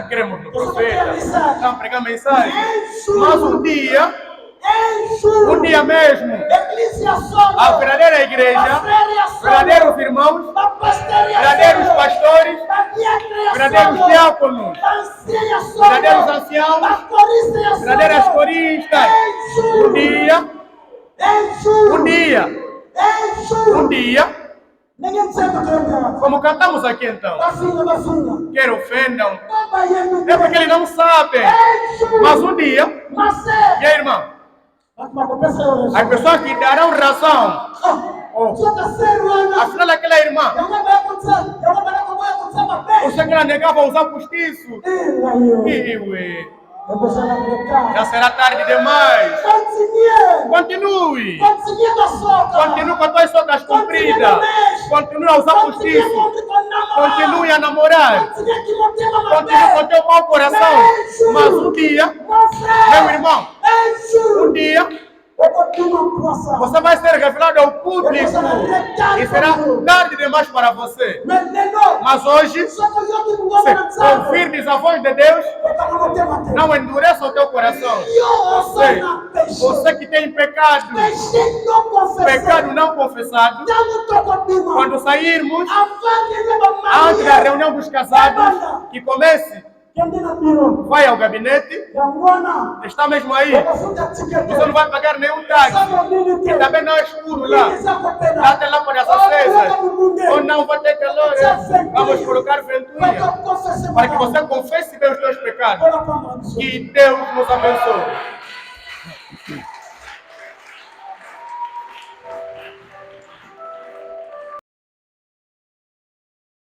queremos no profeta, estamos pregando mensagem. Mas um dia em julho, um dia mesmo, Eclésia Sono, a verdadeira igreja, verdadeiros irmãos, verdadeiros pastores, verdadeiros diáconos, verdadeiros anciãos, verdadeiras coristas, um dia, como cantamos aqui então, quer ofendam, é porque ele não sabe, mas um dia, e aí, irmão, as pessoas que darão razão, afinal aquela irmã, você que ela negava usar postiço, já será tarde demais. Continue. Continue com as tuas socas compridas. Continue a usar postiço. Continue a namorar. Continue com teu mau coração. Mas um dia, meu irmão, um dia, você vai ser revelado ao público e será tarde demais para você. Mas hoje, se ouvirdes a voz de Deus, não endureça o teu coração. Você que tem pecado não confessado, quando sairmos, antes da reunião dos casados, que comece, vai ao gabinete, está mesmo aí. Você não vai pagar nenhum táxi. E também não é escuro lá. Lá tem lâmpadas acesas. Ou não vai ter calor. Vamos colocar ventoinha para que você confesse bem os teus pecados. Que Deus nos abençoe.